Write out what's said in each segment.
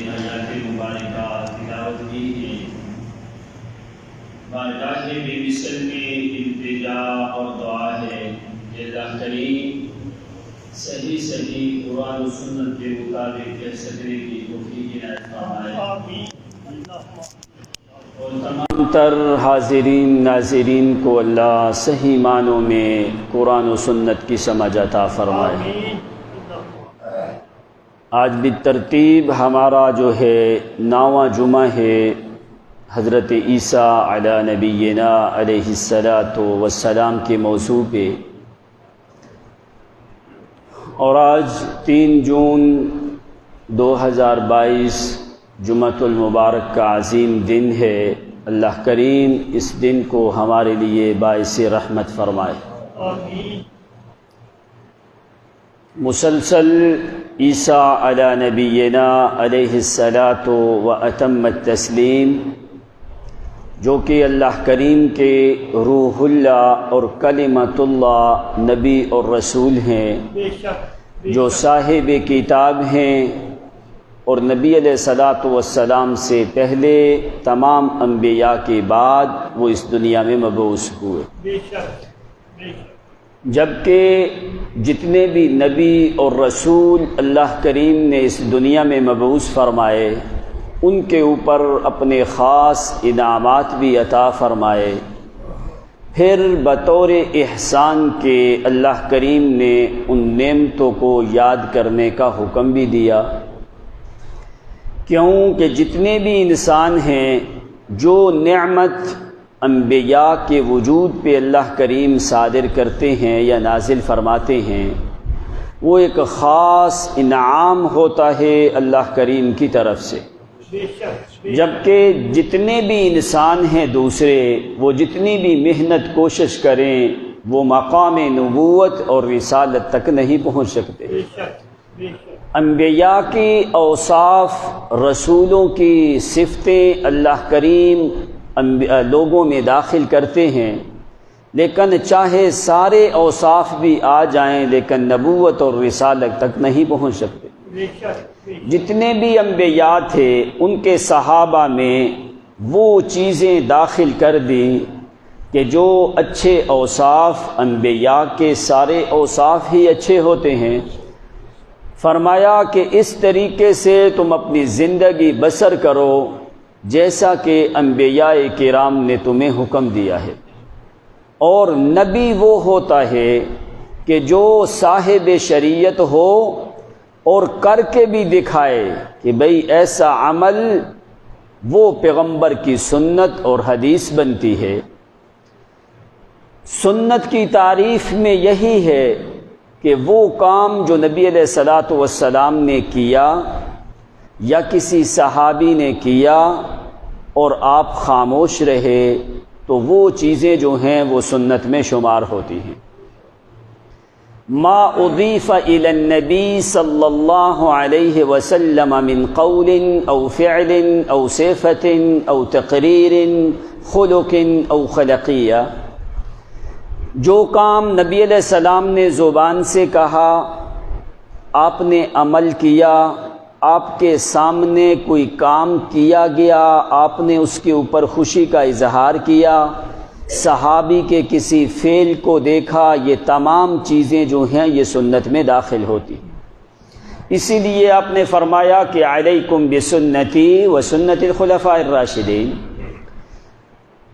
آیات مبارکات تلاوت کی ہیں۔ بارگاہ بے مثل میں التجا اور دعا ہے کہ اللہ کریم صحیح قرآن و سنت کے مطابق کہہ سکنے کی توفیق عنایت فرمائے، اور تمام تر حاضرین ناظرین کو اللہ صحیح معنوں میں قرآن و سنت کی سمجھ عطا فرمائے۔ آج بالترتیب ہمارا جو ہے 9واں جمعہ ہے حضرت عیسیٰ علی نبینا علیہ السلام کے موضوع پہ، اور آج 3 جون 2022 جمعۃ المبارک کا عظیم دن ہے۔ اللہ کریم اس دن کو ہمارے لیے باعث رحمت فرمائے۔ مسلسل عیسیٰ علی نبینا علیہ واتم التسلیم، جو کہ اللہ کریم کے روح اللہ اور کلمۃ اللہ نبی اور رسول ہیں، جو صاحب کتاب ہیں، اور نبی علیہ والسلام سے پہلے تمام انبیاء کے بعد وہ اس دنیا میں مبعوث ہوئے، جبکہ جتنے بھی نبی اور رسول اللہ کریم نے اس دنیا میں مبعوث فرمائے، ان کے اوپر اپنے خاص انعامات بھی عطا فرمائے۔ پھر بطور احسان کے اللہ کریم نے ان نعمتوں کو یاد کرنے کا حکم بھی دیا، کیونکہ جتنے بھی انسان ہیں جو نعمت انبیاء کے وجود پہ اللہ کریم صادر کرتے ہیں یا نازل فرماتے ہیں، وہ ایک خاص انعام ہوتا ہے اللہ کریم کی طرف سے، جبکہ جتنے بھی انسان ہیں دوسرے، وہ جتنی بھی محنت کوشش کریں، وہ مقام نبوت اور رسالت تک نہیں پہنچ سکتے۔ انبیاء کی اوصاف، رسولوں کی صفتیں اللہ کریم لوگوں میں داخل کرتے ہیں، لیکن چاہے سارے اوصاف بھی آ جائیں لیکن نبوت اور رسالت تک نہیں پہنچ سکتے۔ جتنے بھی انبیاء تھے ان کے صحابہ میں وہ چیزیں داخل کر دیں کہ جو اچھے اوصاف، انبیاء کے سارے اوصاف ہی اچھے ہوتے ہیں۔ فرمایا کہ اس طریقے سے تم اپنی زندگی بسر کرو جیسا کہ انبیاء کرام نے تمہیں حکم دیا ہے، اور نبی وہ ہوتا ہے کہ جو صاحب شریعت ہو اور کر کے بھی دکھائے کہ بھئی ایسا عمل، وہ پیغمبر کی سنت اور حدیث بنتی ہے۔ سنت کی تعریف میں یہی ہے کہ وہ کام جو نبی علیہ والسلام نے کیا یا کسی صحابی نے کیا اور آپ خاموش رہے، تو وہ چیزیں جو ہیں وہ سنت میں شمار ہوتی ہیں۔ ما اضیف الی النبی صلی اللہ علیہ وسلم من قول او فعل او صفت او تقریر خلق او خلقیہ، جو کام نبی علیہ السلام نے زبان سے کہا، آپ نے عمل کیا، آپ کے سامنے کوئی کام کیا گیا، آپ نے اس کے اوپر خوشی کا اظہار کیا، صحابی کے کسی فعل کو دیکھا، یہ تمام چیزیں جو ہیں یہ سنت میں داخل ہوتی۔ اسی لیے آپ نے فرمایا کہ علیکم بسنتی و سنت الخلفاء الراشدین۔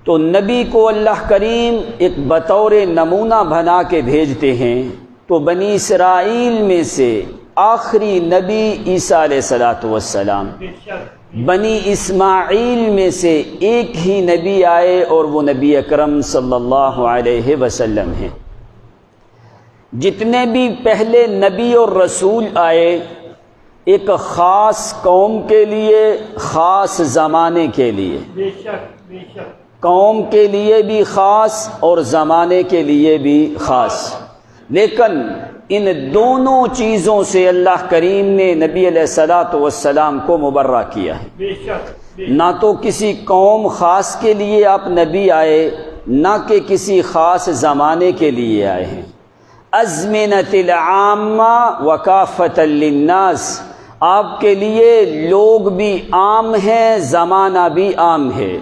تو نبی کو اللہ کریم ایک بطور نمونہ بنا کے بھیجتے ہیں، تو بنی اسرائیل میں سے آخری نبی عیسیٰ علیہ والسلام، بنی اسماعیل میں سے ایک ہی نبی آئے اور وہ نبی اکرم صلی اللہ علیہ وسلم ہیں۔ جتنے بھی پہلے نبی اور رسول آئے، ایک خاص قوم کے لیے، خاص زمانے کے لیے، قوم کے لیے بھی خاص اور زمانے کے لیے بھی خاص، لیکن ان دونوں چیزوں سے اللہ کریم نے نبی علیہ والسلام کو مبرہ کیا ہے۔ نہ تو کسی قوم خاص کے لیے آپ نبی آئے، نہ کہ کسی خاص زمانے کے لیے آئے ہیں۔ ازمنۃ العامہ وکافۃ للناس، آپ کے لیے لوگ بھی عام ہیں، زمانہ بھی عام ہے،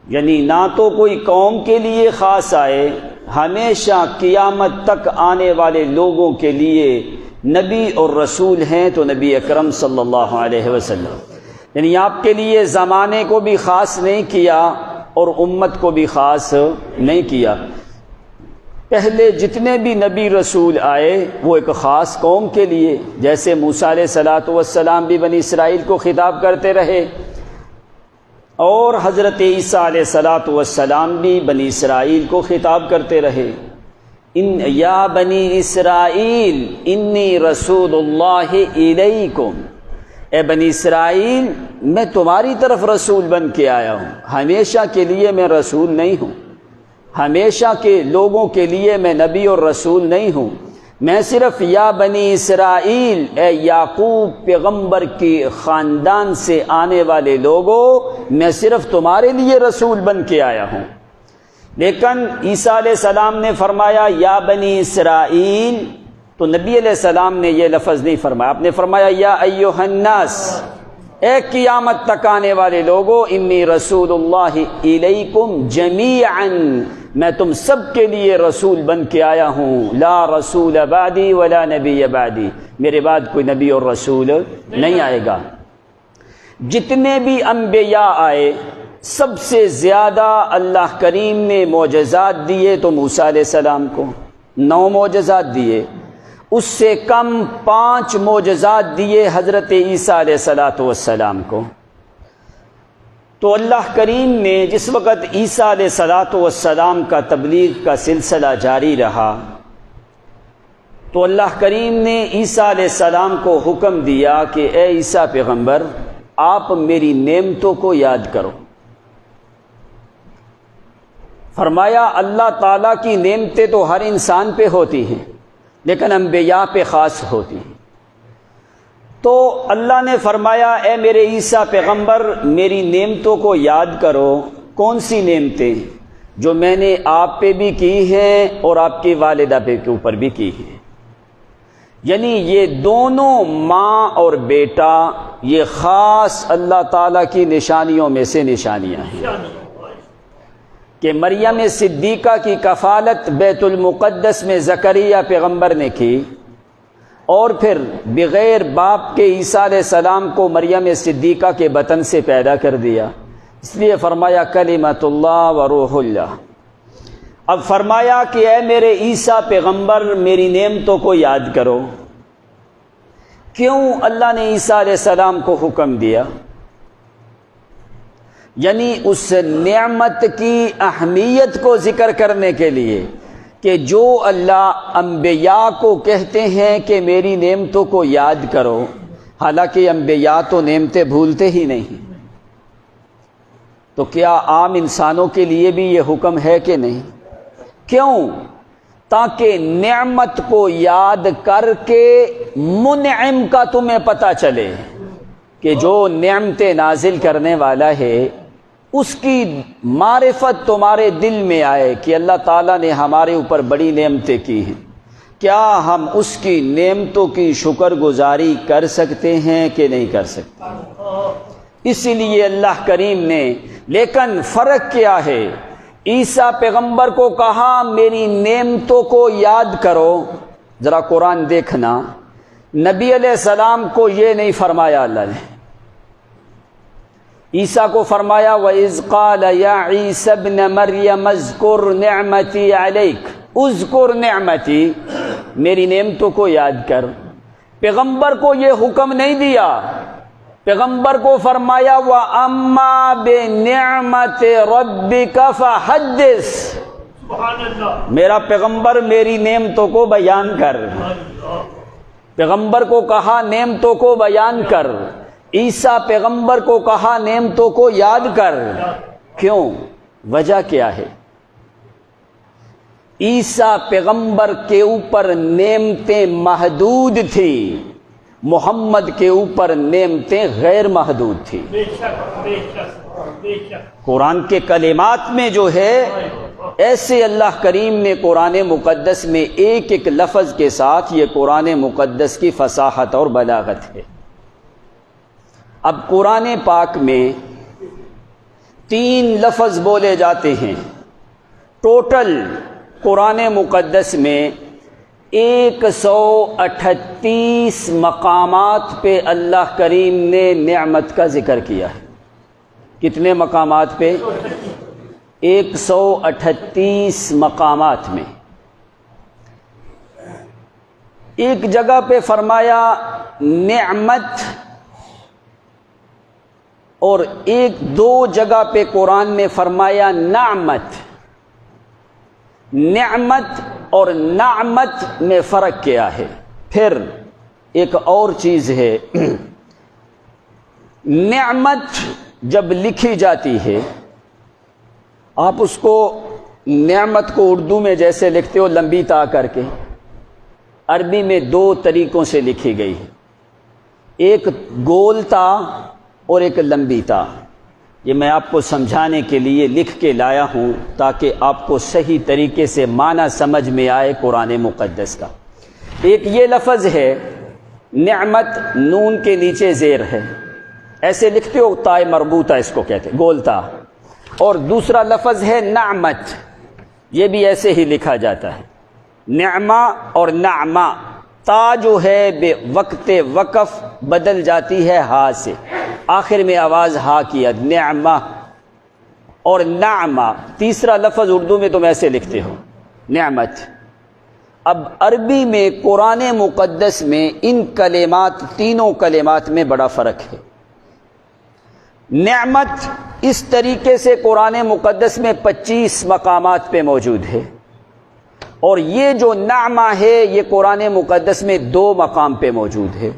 یعنی نہ تو کوئی قوم کے لیے خاص آئے، ہمیشہ قیامت تک آنے والے لوگوں کے لیے نبی اور رسول ہیں تو نبی اکرم صلی اللہ علیہ وسلم، یعنی آپ کے لیے زمانے کو بھی خاص نہیں کیا اور امت کو بھی خاص نہیں کیا۔ پہلے جتنے بھی نبی رسول آئے وہ ایک خاص قوم کے لیے، جیسے موسیٰ علیہ السلام بھی بنی اسرائیل کو خطاب کرتے رہے، اور حضرت عیسیٰ علیہ السلام بھی بنی اسرائیل کو خطاب کرتے رہے، یا بنی اسرائیل انی رسول اللہ الیکم، اے بنی اسرائیل میں تمہاری طرف رسول بن کے آیا ہوں، ہمیشہ کے لیے میں رسول نہیں ہوں، ہمیشہ کے لوگوں کے لیے میں نبی اور رسول نہیں ہوں، میں صرف یا بنی اسرائیل، اے یعقوب پیغمبر کی خاندان سے آنے والے لوگوں، میں صرف تمہارے لیے رسول بن کے آیا ہوں۔ لیکن عیسیٰ علیہ السلام نے فرمایا یا بنی اسرائیل، تو نبی علیہ السلام نے یہ لفظ نہیں فرمایا، آپ نے فرمایا یا ایھا الناس، اے قیامت تک آنے والے لوگوں، انی رسول اللہ الیکم جمیعا، میں تم سب کے لیے رسول بن کے آیا ہوں، لا رسول بعدی ولا نبی بعدی، میرے بعد کوئی نبی اور رسول نہیں آئے گا۔ جتنے بھی انبیاء آئے سب سے زیادہ اللہ کریم نے معجزات دیے تو موسیٰ علیہ السلام کو 9 معجزات دیے، اس سے کم 5 معجزات دیے حضرت عیسیٰ علیہ السلام کو۔ تو اللہ کریم نے جس وقت عیسیٰ علیہ السلام کا تبلیغ کا سلسلہ جاری رہا تو اللہ کریم نے عیسیٰ علیہ السلام کو حکم دیا کہ اے عیسیٰ پیغمبر، آپ میری نعمتوں کو یاد کرو۔ فرمایا اللہ تعالیٰ کی نعمتیں تو ہر انسان پہ ہوتی ہیں لیکن انبیاء پہ خاص ہوتی ہیں، تو اللہ نے فرمایا اے میرے عیسیٰ پیغمبر میری نعمتوں کو یاد کرو۔ کون سی نعمتیں؟ جو میں نے آپ پہ بھی کی ہیں اور آپ کی والدہ پہ کے اوپر بھی کی ہیں، یعنی یہ دونوں ماں اور بیٹا یہ خاص اللہ تعالیٰ کی نشانیوں میں سے نشانیاں ہیں کہ مریم صدیقہ کی کفالت بیت المقدس میں زکریا پیغمبر نے کی، اور پھر بغیر باپ کے عیسیٰ علیہ السلام کو مریم صدیقہ کے بطن سے پیدا کر دیا، اس لیے فرمایا کلمۃ اللہ و روح اللہ۔ اب فرمایا کہ اے میرے عیسیٰ پیغمبر میری نعمتوں کو یاد کرو۔ کیوں اللہ نے عیسیٰ علیہ السلام کو حکم دیا؟ یعنی اس نعمت کی اہمیت کو ذکر کرنے کے لیے کہ جو اللہ انبیاء کو کہتے ہیں کہ میری نعمتوں کو یاد کرو، حالانکہ انبیاء تو نعمتیں بھولتے ہی نہیں، تو کیا عام انسانوں کے لیے بھی یہ حکم ہے کہ نہیں؟ کیوں؟ تاکہ نعمت کو یاد کر کے منعم کا تمہیں پتہ چلے کہ جو نعمتیں نازل کرنے والا ہے اس کی معرفت تمہارے دل میں آئے کہ اللہ تعالیٰ نے ہمارے اوپر بڑی نعمتیں کی ہیں، کیا ہم اس کی نعمتوں کی شکر گزاری کر سکتے ہیں کہ نہیں کر سکتے؟ اسی لیے اللہ کریم نے، لیکن فرق کیا ہے، عیسیٰ پیغمبر کو کہا میری نعمتوں کو یاد کرو۔ ذرا قرآن دیکھنا، نبی علیہ السلام کو یہ نہیں فرمایا اللہ نے، عیسیٰ کو فرمایا وَإِذْ قَالَ يَا عِيسَى ابْنَ مَرْيَمَ اذْكُرْ نِعْمَتِي عَلَيْكَ، اذْكُرْ نِعْمَتِی، میری نعمتوں کو یاد کر۔ پیغمبر کو یہ حکم نہیں دیا، پیغمبر کو فرمایا وَأَمَّا بِنِعْمَةِ رَبِّكَ فَحَدِّثْ، میرا پیغمبر میری نعمتوں کو بیان کر۔ پیغمبر کو کہا نعمتوں کو بیان کر، عیسیٰ پیغمبر کو کہا نعمتوں کو یاد کر۔ کیوں؟ وجہ کیا ہے؟ عیسیٰ پیغمبر کے اوپر نعمتیں محدود تھیں، محمد کے اوپر نعمتیں غیر محدود تھیں۔ قرآن کے کلمات میں جو ہے ایسے اللہ کریم نے قرآن مقدس میں ایک ایک لفظ کے ساتھ، یہ قرآن مقدس کی فصاحت اور بلاغت ہے۔ اب قرآن پاک میں 3 لفظ بولے جاتے ہیں. ٹوٹل قرآن مقدس میں 138 مقامات پہ اللہ کریم نے نعمت کا ذکر کیا ہے. کتنے مقامات پہ؟ 138 مقامات میں. ایک جگہ پہ فرمایا نعمت، اور 1-2 جگہ پہ قرآن میں فرمایا نعمت. نعمت اور نعمت میں فرق کیا ہے؟ پھر ایک اور چیز ہے، نعمت جب لکھی جاتی ہے، آپ اس کو نعمت کو اردو میں جیسے لکھتے ہو لمبی تا کر کے، عربی میں 2 طریقوں سے لکھی گئی ہے. ایک گول تا اور ایک لمبی تا. یہ میں آپ کو سمجھانے کے لیے لکھ کے لایا ہوں تاکہ آپ کو صحیح طریقے سے معنی سمجھ میں آئے قرآن مقدس کا. ایک یہ لفظ ہے نعمت، نون کے نیچے زیر ہے، ایسے لکھتے ہو تائے مربوطہ اس کو کہتے ہیں، گول تا. اور دوسرا لفظ ہے نعمت، یہ بھی ایسے ہی لکھا جاتا ہے، نعمہ اور نعمہ. تا جو ہے بے وقت وقف بدل جاتی ہے ہا سے، آخر میں آواز ہا کیا، نعمہ اور نعمہ. تیسرا لفظ اردو میں تم ایسے لکھتے ہو نعمت. اب عربی میں قرآن مقدس میں ان کلمات، تینوں کلمات میں بڑا فرق ہے. نعمت اس طریقے سے قرآن مقدس میں 25 مقامات پہ موجود ہے، اور یہ جو نعمہ ہے یہ قرآن مقدس میں 2 مقام پہ موجود ہے،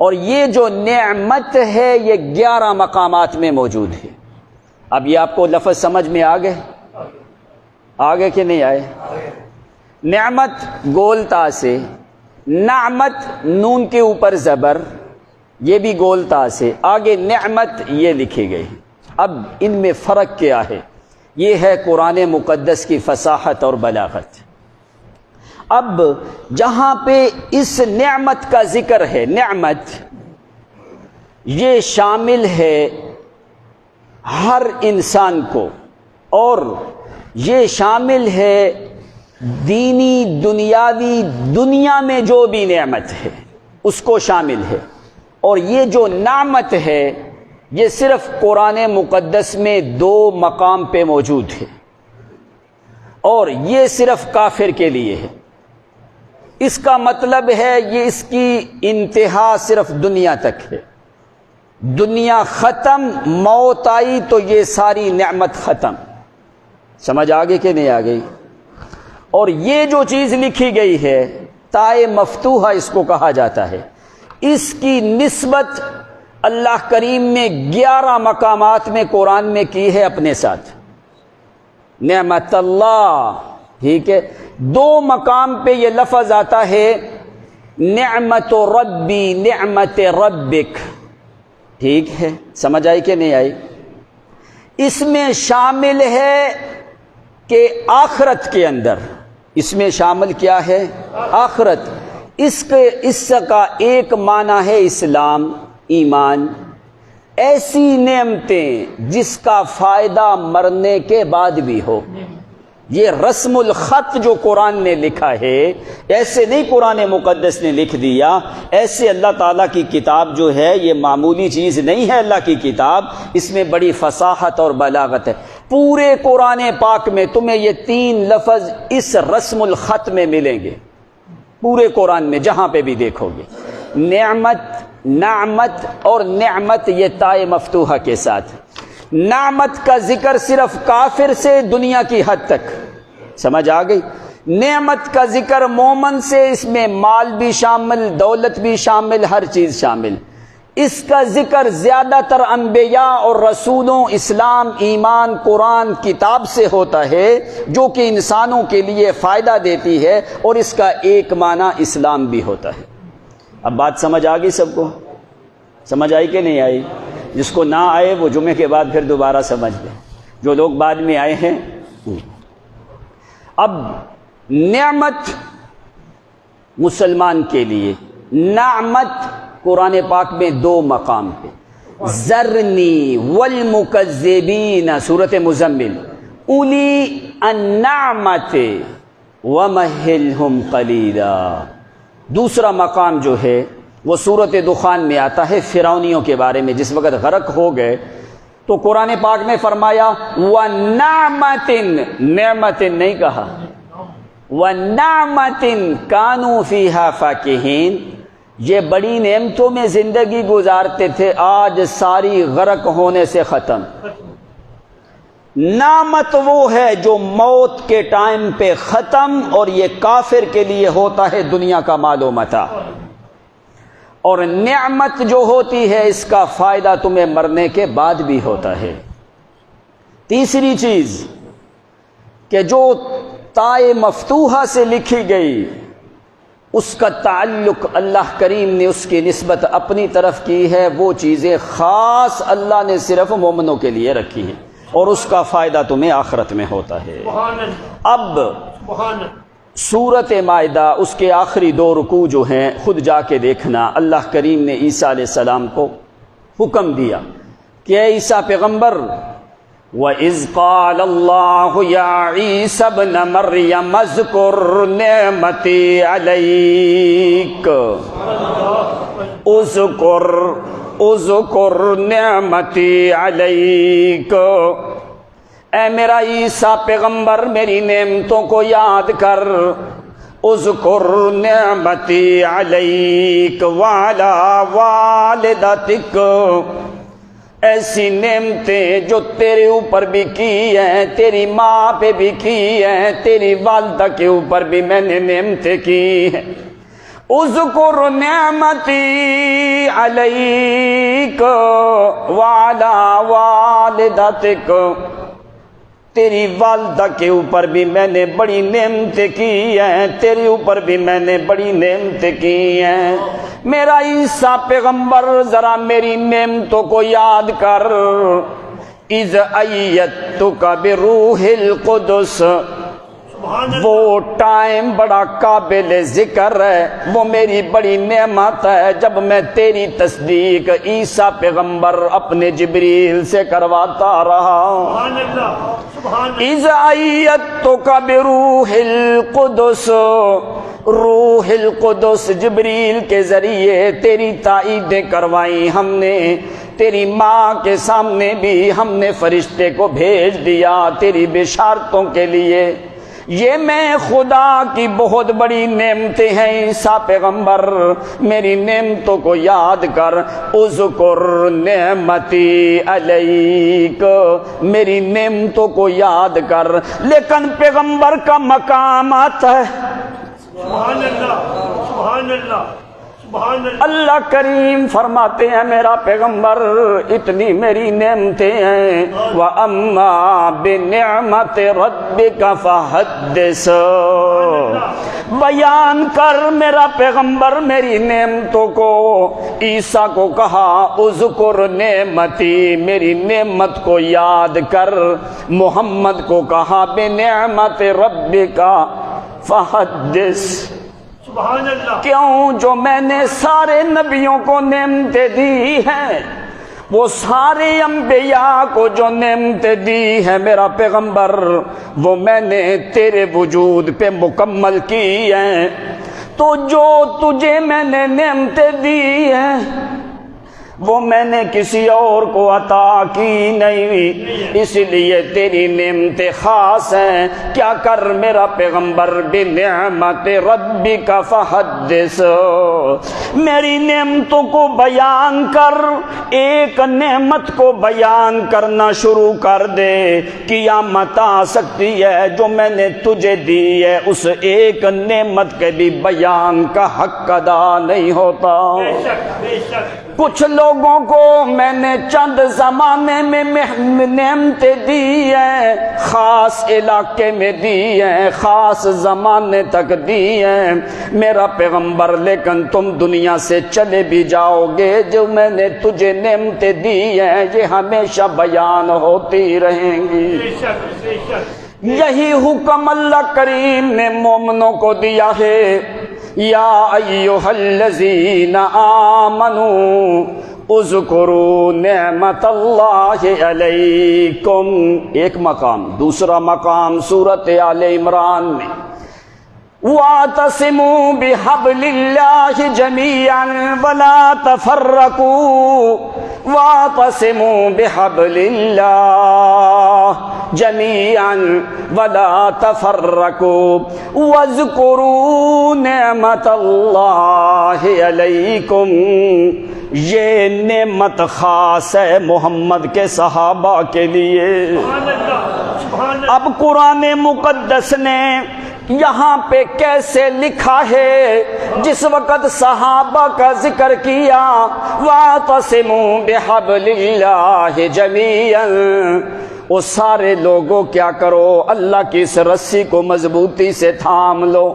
اور یہ جو نعمت ہے یہ 11 مقامات میں موجود ہے. اب یہ آپ کو لفظ سمجھ میں آگے کہ نہیں آئے؟ نعمت گول تا سے، نعمت نون کے اوپر زبر، یہ بھی گول تا سے، آگے نعمت یہ لکھی گئی. اب ان میں فرق کیا ہے؟ یہ ہے قرآن مقدس کی فصاحت اور بلاغت. اب جہاں پہ اس نعمت کا ذکر ہے، نعمت یہ شامل ہے ہر انسان کو، اور یہ شامل ہے دینی دنیاوی دنیا میں جو بھی نعمت ہے اس کو شامل ہے. اور یہ جو نعمت ہے یہ صرف قرآن مقدس میں 2 مقام پہ موجود ہے، اور یہ صرف کافر کے لیے ہے. اس کا مطلب ہے یہ اس کی انتہا صرف دنیا تک ہے. دنیا ختم، موت آئی تو یہ ساری نعمت ختم. سمجھ آگے کہ نہیں آ گئی؟ اور یہ جو چیز لکھی گئی ہے تائے مفتوحہ اس کو کہا جاتا ہے، اس کی نسبت اللہ کریم نے 11 مقامات میں قرآن میں کی ہے اپنے ساتھ. نعمت اللہ، ٹھیک ہے. 2 مقام پہ یہ لفظ آتا ہے نعمت ربی، نعمت ربک. ٹھیک ہے، سمجھ آئی کہ نہیں آئی؟ اس میں شامل ہے کہ آخرت کے اندر، اس میں شامل کیا ہے؟ آخرت. اس کا ایک معنی ہے اسلام، ایمان. ایسی نعمتیں جس کا فائدہ مرنے کے بعد بھی ہو. یہ رسم الخط جو قرآن نے لکھا ہے، ایسے نہیں قرآن مقدس نے لکھ دیا، ایسے اللہ تعالیٰ کی کتاب جو ہے یہ معمولی چیز نہیں ہے. اللہ کی کتاب، اس میں بڑی فصاحت اور بلاغت ہے. پورے قرآن پاک میں تمہیں یہ 3 لفظ اس رسم الخط میں ملیں گے، پورے قرآن میں جہاں پہ بھی دیکھو گے. نعمت، نعمت اور نعمت، یہ تائے مفتوحہ کے ساتھ. نعمت کا ذکر صرف کافر سے دنیا کی حد تک، سمجھ آ گئی؟ نعمت کا ذکر مومن سے، اس میں مال بھی شامل، دولت بھی شامل، ہر چیز شامل. اس کا ذکر زیادہ تر انبیاء اور رسولوں، اسلام، ایمان، قرآن، کتاب سے ہوتا ہے جو کہ انسانوں کے لیے فائدہ دیتی ہے، اور اس کا ایک معنی اسلام بھی ہوتا ہے. اب بات سمجھ آ گئی؟ سب کو سمجھ آئی کہ نہیں آئی؟ جس کو نہ آئے وہ جمعے کے بعد پھر دوبارہ سمجھ لیں، جو لوگ بعد میں آئے ہیں. اب نعمت مسلمان کے لیے، نعمت قرآن پاک میں 2 مقام پہ. ذرنی والمکذبین سورۃ مزمل اولی النعمت ومہلہم قلیلا۔ دوسرا مقام جو ہے وہ سورۃ دخان میں آتا ہے فرعونیوں کے بارے میں، جس وقت غرق ہو گئے تو قرآن پاک میں فرمایا وَنَعْمَةٍ، نعمت نہیں کہا، وَنَعْمَةٍ كَانُوا فِيهَا فَاكِهِينَ، یہ بڑی نعمتوں میں زندگی گزارتے تھے، آج ساری غرق ہونے سے ختم۔ نعمت وہ ہے جو موت کے ٹائم پہ ختم، اور یہ کافر کے لیے ہوتا ہے دنیا کا مال و متاع، اور نعمت جو ہوتی ہے اس کا فائدہ تمہیں مرنے کے بعد بھی ہوتا ہے۔ تیسری چیز کہ جو تائے مفتوحہ سے لکھی گئی اس کا تعلق اللہ کریم نے اس کی نسبت اپنی طرف کی ہے، وہ چیزیں خاص اللہ نے صرف مومنوں کے لیے رکھی ہیں، اور اس کا فائدہ تمہیں آخرت میں ہوتا ہے۔ اب سورۃ مائدہ اس کے آخری دو رکوع جو ہیں خود جا کے دیکھنا، اللہ کریم نے عیسیٰ علیہ السلام کو حکم دیا کہ اے عیسیٰ پیغمبر، وَإِذْ قَالَ اللَّهُ يَا عِيسَى ابْنَ مَرْيَمَ اذْكُرْ نِعْمَتِي عَلَيْكَ اذْكُرْ نِعْمَتِي عَلَيْكَ، اے میرا عیسیٰ پیغمبر میری نعمتوں کو یاد کر، اذکر نعمتی علیک وعلی والدتک، ایسی نعمتیں جو تیرے اوپر بھی کی ہیں، تیری ماں پہ بھی کی ہیں، تیری والدہ کے اوپر بھی میں نے نعمتیں کی ہیں۔ اذکر نعمتی علیک وعلی والدتک، تیری والدہ کے اوپر بھی میں نے بڑی نعمتیں کی ہیں، تیرے اوپر بھی میں نے بڑی نعمتیں کی ہیں۔ میرا عیسیٰ پیغمبر ذرا میری نعمتوں کو یاد کر، اذ ایدتک بروح القدس، وہ ٹائم بڑا قابل ذکر ہے، وہ میری بڑی نعمت ہے جب میں تیری تصدیق عیسیٰ پیغمبر اپنے جبریل سے کرواتا رہا۔ اذ ایدتک بروح القدس، روح القدس جبریل کے ذریعے تیری تائیدیں کروائی ہم نے، تیری ماں کے سامنے بھی ہم نے فرشتے کو بھیج دیا تیری بشارتوں کے لیے۔ یہ میں خدا کی بہت بڑی نعمتیں ہیں عیسیٰ پیغمبر، میری نعمتوں کو یاد کر، اذکر نعمتی علیک، میری نعمتوں کو یاد کر۔ لیکن پیغمبر کا مقام آتا ہے، سبحان اللہ، سبحان اللہ، سبحان اللہ۔ اللہ کریم فرماتے ہیں میرا پیغمبر اتنی میری نعمتیں ہیں، وَأَمَّا بِنِعْمَةِ رَبِّكَ فَحَدِّثْ، بیان کر میرا پیغمبر میری نعمتوں کو۔ عیسیٰ کو کہا اذکر نعمتی، میری نعمت کو یاد کر۔ محمد کو کہا بِنِعْمَةِ رَبِّكَ فَحَدِّثْ، سبحان اللہ۔ کیوں؟ جو میں نے سارے نبیوں کو نعمتیں دی ہیں، وہ سارے انبیاء کو جو نعمتیں دی ہیں میرا پیغمبر، وہ میں نے تیرے وجود پہ مکمل کی ہیں۔ تو جو تجھے میں نے نعمتیں دی ہیں وہ میں نے کسی اور کو عطا کی نہیں، اس لیے تیری نعمتیں خاص ہیں۔ کیا کر میرا پیغمبر بنعمت ربک فحدث، میری نعمتوں کو بیان کر۔ ایک نعمت کو بیان کرنا شروع کر دے، قیامت آ سکتی ہے جو میں نے تجھے دی ہے اس ایک نعمت کے بھی بیان کا حق ادا نہیں ہوتا۔ بے شک، بے شک۔ کچھ لوگوں کو میں نے چند زمانے میں نعمتیں دی ہیں، خاص علاقے میں دی ہیں، خاص زمانے تک دی ہیں میرا پیغمبر، لیکن تم دنیا سے چلے بھی جاؤ گے، جو میں نے تجھے نعمتیں دی ہیں یہ ہمیشہ بیان ہوتی رہیں گی۔ بے شک، بے شک۔ یہی حکم اللہ کریم نے مومنوں کو دیا ہے، یا ایھا الذین آمنوا اذکروا نعمت اللہ علیکم، ایک مقام۔ دوسرا مقام سورۃ آل عمران میں وَاعْتَصِمُوا بِحَبْلِ اللَّهِ جَمِيعًا وَلَا تَفَرَّقُوا وَاعْتَصِمُوا بِحَبْلِ اللَّهِ جَمِيعًا وَلَا تَفَرَّقُوا وَاذْكُرُوا نِعْمَةَ اللَّهِ عَلَيْكُمْ۔ یہ نعمت خاص ہے محمد کے صحابہ کے لیے۔ سبحان اللہ، سبحان اللہ۔ اب قرآن مقدس نے یہاں پہ کیسے لکھا ہے؟ جس وقت صحابہ کا ذکر کیا وَاعْتَصِمُوا بِحَبْلِ اللَّهِ جَمِيعًا، وہ سارے لوگوں کیا کرو، اللہ کی اس رسی کو مضبوطی سے تھام لو۔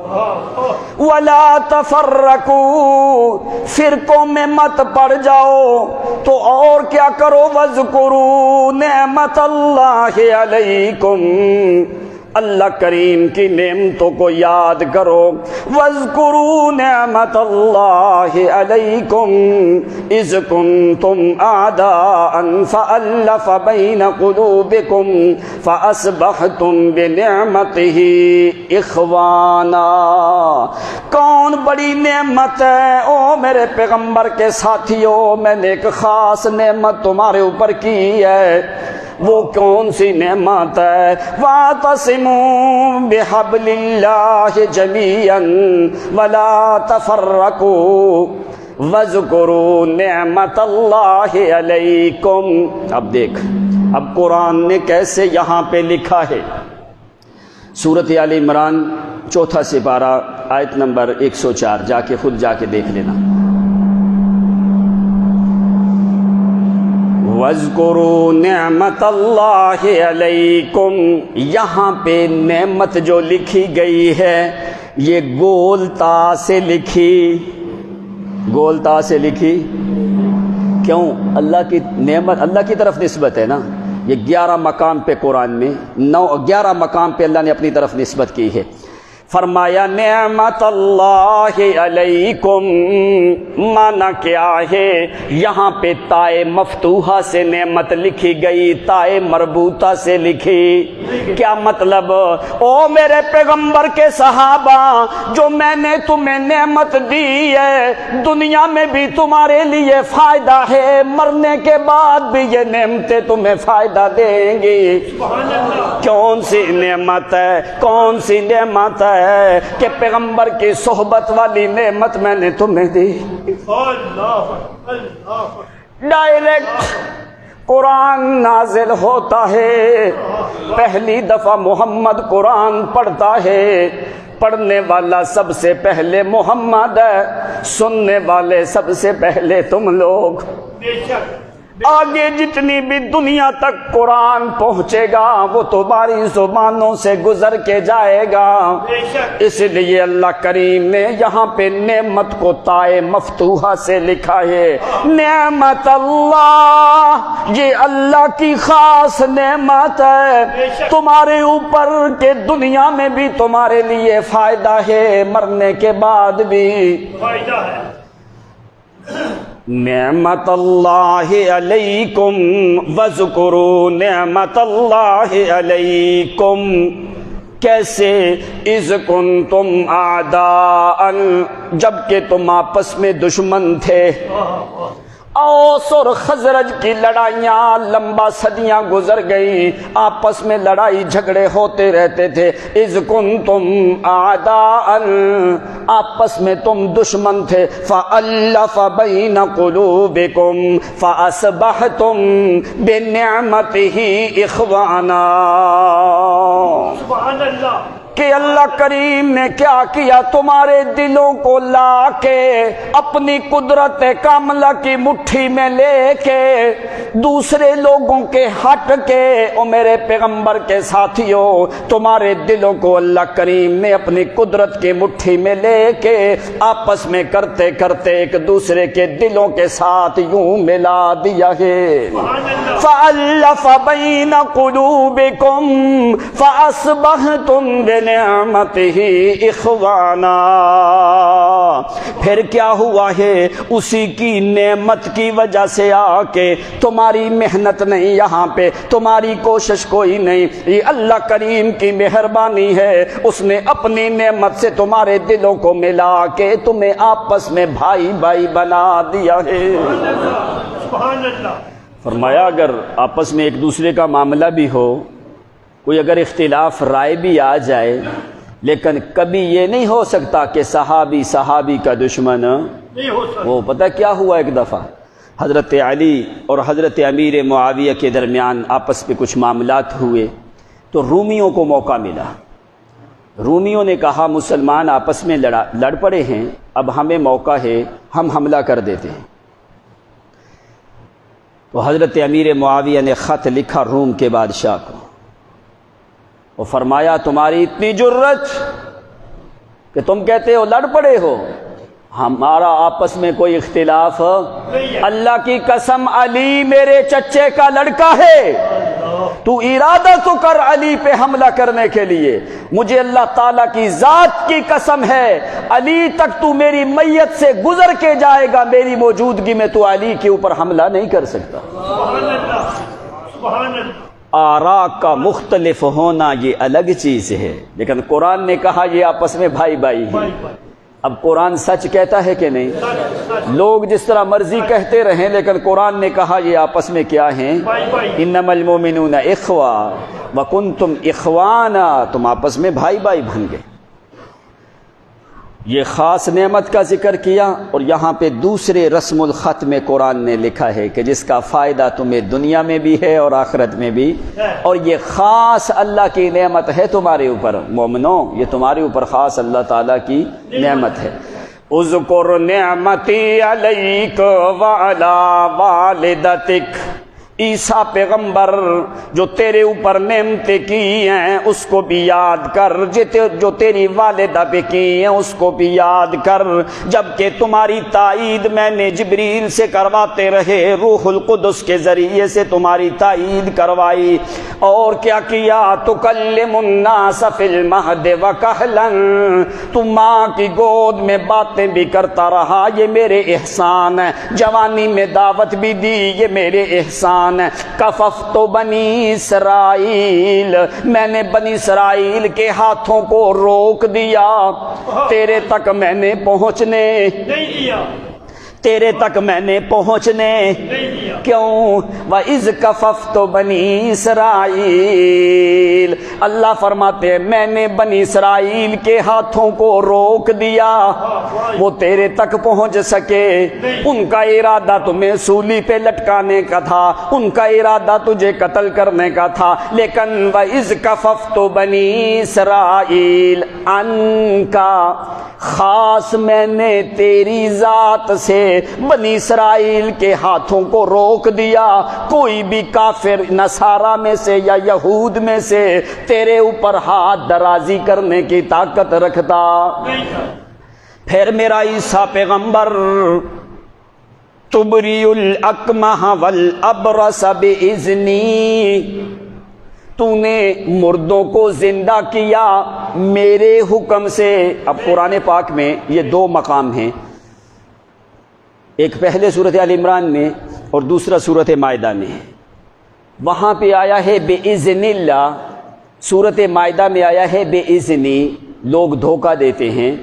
وَلَا تَفَرَّقُوا، فرقوں میں مت پڑ جاؤ، تو اور کیا کرو، وَاذْكُرُوا نِعْمَةَ اللَّهِ عَلَيْكُمْ، اللہ کریم کی نعمتوں کو یاد کرو۔ وَاذْكُرُوا نِعْمَةَ اللَّهِ عَلَيْكُمْ إِذْ كُنْتُمْ أَعْدَاءً فَأَلَّفَ بَيْنَ قُلُوبِكُمْ فَأَصْبَحْتُمْ بِنِعْمَتِهِ إِخْوَانًا۔ کون بڑی نعمت ہے او میرے پیغمبر کے ساتھیوں، میں نے ایک خاص نعمت تمہارے اوپر کی ہے۔ وہ کون سی نعمت ہے؟ وَاعْتَصِمُوا بِحَبْلِ اللَّهِ جَمِيعًا وَلَا تَفَرَّقُوا وَاذْكُرُوا نِعْمَةَ اللَّهِ عَلَيْكُمْ۔ اب دیکھ، اب قرآن نے کیسے یہاں پہ لکھا ہے۔ سورۃ آل عمران چوتھا سپارہ آیت نمبر 104، جا کے خود جا کے دیکھ لینا۔ وَاذْكُرُوا نِعْمَةَ اللَّهِ عَلَيْكُمْ، یہاں پہ نعمت جو لکھی گئی ہے یہ گولتا سے لکھی، گولتا سے لکھی کیوں؟ اللہ کی نعمت اللہ کی طرف نسبت ہے نا۔ یہ 11 مقام پہ قرآن میں 11 مقام پہ اللہ نے اپنی طرف نسبت کی ہے۔ فرمایا نعمت اللہ علیکم، معنی کیا ہے؟ یہاں پہ تائے مفتوحہ سے نعمت لکھی گئی، تائے مربوطہ سے لکھی۔ کیا مطلب؟ او میرے پیغمبر کے صحابہ، جو میں نے تمہیں نعمت دی ہے دنیا میں بھی تمہارے لیے فائدہ ہے، مرنے کے بعد بھی یہ نعمتیں تمہیں فائدہ دیں گی۔ کون سی نعمت ہے؟ کون سی نعمت ہے کہ پیغمبر کی صحبت والی نعمت میں نے تمہیں دی۔ ڈائریکٹ قرآن نازل ہوتا ہے، پہلی دفعہ محمد قرآن پڑھتا ہے، پڑھنے والا سب سے پہلے محمد ہے، سننے والے سب سے پہلے تم لوگ۔ آگے جتنی بھی دنیا تک قرآن پہنچے گا وہ تمہاری زبانوں سے گزر کے جائے گا۔ اس لیے اللہ کریم نے یہاں پہ نعمت کو تائے مفتوحہ سے لکھا ہے۔ نعمت اللہ، یہ اللہ کی خاص نعمت ہے تمہارے اوپر کہ دنیا میں بھی تمہارے لیے فائدہ ہے، مرنے کے بعد بھی فائدہ ہے۔ نعمت اللہ علیکم وذکروا نعمت اللہ علیکم، کیسے؟ اذ کنتم اعداء، جبکہ تم آپس میں دشمن تھے۔ اوس اور خزرج کی لڑائیاں لمبا صدیاں گزر گئیں، آپس میں لڑائی جھگڑے ہوتے رہتے تھے۔ اذ کنتم اعداء، آپس میں تم دشمن تھے۔ فألف بین قلوبکم فاصبحتم بنعمتہ اخوانا۔ سبحان اللہ۔ کہ اللہ کریم نے کیا کیا؟ تمہارے دلوں کو لا کے اپنی قدرت کاملہ کی مٹھی میں لے کے دوسرے لوگوں کے ہٹ کے او میرے پیغمبر کے ساتھیوں تمہارے دلوں کو اللہ کریم نے اپنی قدرت کی مٹھی میں لے کے آپس میں کرتے کرتے ایک دوسرے کے دلوں کے ساتھ یوں ملا دیا ہے۔ فَأَلَّفَ بَيْنَ قُلُوبِكُمْ فَأَصْبَحْتُمْ بِنِعْمَتِهِ إِخْوَانًا۔ پھر کیا ہوا ہے؟ اسی کی نعمت کی وجہ سے آ کے، تمہاری محنت نہیں یہاں پہ، تمہاری کوشش کوئی نہیں، یہ اللہ کریم کی مہربانی ہے، اس نے اپنی نعمت سے تمہارے دلوں کو ملا کے تمہیں آپس میں بھائی بھائی بنا دیا ہے۔ سبحان اللہ۔ فرمایا اگر آپس میں ایک دوسرے کا معاملہ بھی ہو، کوئی اگر اختلاف رائے بھی آ جائے، لیکن کبھی یہ نہیں ہو سکتا کہ صحابی کا دشمن نہیں ہو سکتا۔ وہ پتہ کیا ہوا؟ ایک دفعہ حضرت علی اور حضرت امیر معاویہ کے درمیان آپس میں کچھ معاملات ہوئے تو رومیوں کو موقع ملا۔ رومیوں نے کہا مسلمان آپس میں لڑ پڑے ہیں، اب ہمیں موقع ہے، ہم حملہ کر دیتے ہیں۔ تو حضرت امیر معاویہ نے خط لکھا روم کے بادشاہ کو، وہ فرمایا تمہاری اتنی جرت کہ تم کہتے ہو لڑ پڑے ہو، ہمارا آپس میں کوئی اختلاف، اللہ کی قسم علی میرے چچے کا لڑکا ہے، تو ارادہ تو کر علی پہ حملہ کرنے کے لیے، مجھے اللہ تعالیٰ کی ذات کی قسم ہے علی تک تو میری میت سے گزر کے جائے گا، میری موجودگی میں تو علی کے اوپر حملہ نہیں کر سکتا۔ سبحان اللہ، سبحان اللہ۔ آراء کا مختلف ہونا یہ الگ چیز ہے، لیکن قرآن نے کہا یہ آپس میں بھائی بھائی ہیں۔ اب قرآن سچ کہتا ہے کہ نہیں؟ لوگ جس طرح مرضی کہتے رہیں، لیکن قرآن نے کہا یہ آپس میں کیا ہیں؟ انما المؤمنون اخوہ وکنتم اخوانا، تم آپس میں بھائی بھائی بن گئے۔ یہ خاص نعمت کا ذکر کیا، اور یہاں پہ دوسرے رسم الخط میں قرآن نے لکھا ہے کہ جس کا فائدہ تمہیں دنیا میں بھی ہے اور آخرت میں بھی، اور یہ خاص اللہ کی نعمت ہے تمہارے اوپر مومنوں، یہ تمہارے اوپر خاص اللہ تعالیٰ کی نعمت ہے۔ اذکر نعمتی علیک وعلی والدتک، عیسیٰ پیغمبر جو تیرے اوپر نعمتیں کی ہیں اس کو بھی یاد کر، جو تیری والدہ پہ کی ہیں اس کو بھی یاد کر، جبکہ تمہاری تائید میں نے جبریل سے کرواتے رہے، روح القدس کے ذریعے سے تمہاری تائید کروائی، اور کیا کیا؟ تکلم الناس فی المہد وکہلا، تم ماں کی گود میں باتیں بھی کرتا رہا، یہ میرے احسان ہے، جوانی میں دعوت بھی دی، یہ میرے احسان۔ کففت بنی اسرائیل، میں نے بنی اسرائیل کے ہاتھوں کو روک دیا، تیرے تک میں نے پہنچنے نہیں دیا، تیرے تک میں نے پہنچنے کیوں؟ وَإِذْ كَفَفْتُ بَنِي اسرائیل، اللہ فرماتے ہیں میں نے بنی اسرائیل کے ہاتھوں کو روک دیا، وہ تیرے تک پہنچ سکے، ان کا ارادہ تمہیں سولی پہ لٹکانے کا تھا، ان کا ارادہ تجھے قتل کرنے کا تھا، لیکن وَإِذْ كَفَفْتُ بَنِي اسرائیل عَنْكَ، خاص میں نے تیری ذات سے بنی اسرائیل کے ہاتھوں کو روک دیا، کوئی بھی کافر نصارہ میں سے یا یہود میں سے تیرے اوپر ہاتھ درازی کرنے کی طاقت رکھتا۔ پھر میرا عیسیٰ پیغمبر تبری الاکمہ والابرس باذنی، تو نے مردوں کو زندہ کیا میرے حکم سے۔ اب قرآن پاک میں یہ دو مقام ہیں، ایک پہلے سورۃ آل عمران میں اور دوسرا سورۃ مائدہ میں، وہاں پہ آیا ہے بِإِذْنِ اللہ، سورۃ مائدہ میں آیا ہے بِإِذْنِ۔ لوگ دھوکہ دیتے ہیں،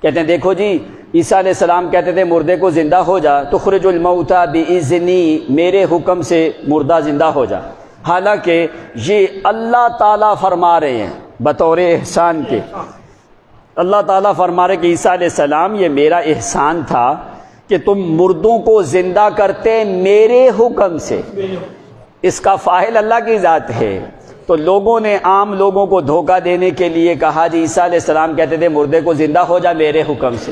کہتے ہیں دیکھو جی عیسیٰ علیہ السلام کہتے تھے مردے کو زندہ ہو جا، تخرج الموتى بِإِذْنِ، میرے حکم سے مردہ زندہ ہو جا، حالانکہ یہ اللہ تعالیٰ فرما رہے ہیں بطور احسان کے۔ اللہ تعالیٰ فرما رہے کہ عیسیٰ علیہ السلام یہ میرا احسان تھا کہ تم مردوں کو زندہ کرتے میرے حکم سے، اس کا فاعل اللہ کی ذات ہے۔ تو لوگوں نے عام لوگوں کو دھوکہ دینے کے لیے کہا جی عیسیٰ علیہ السلام کہتے تھے مردے کو زندہ ہو جا میرے حکم سے،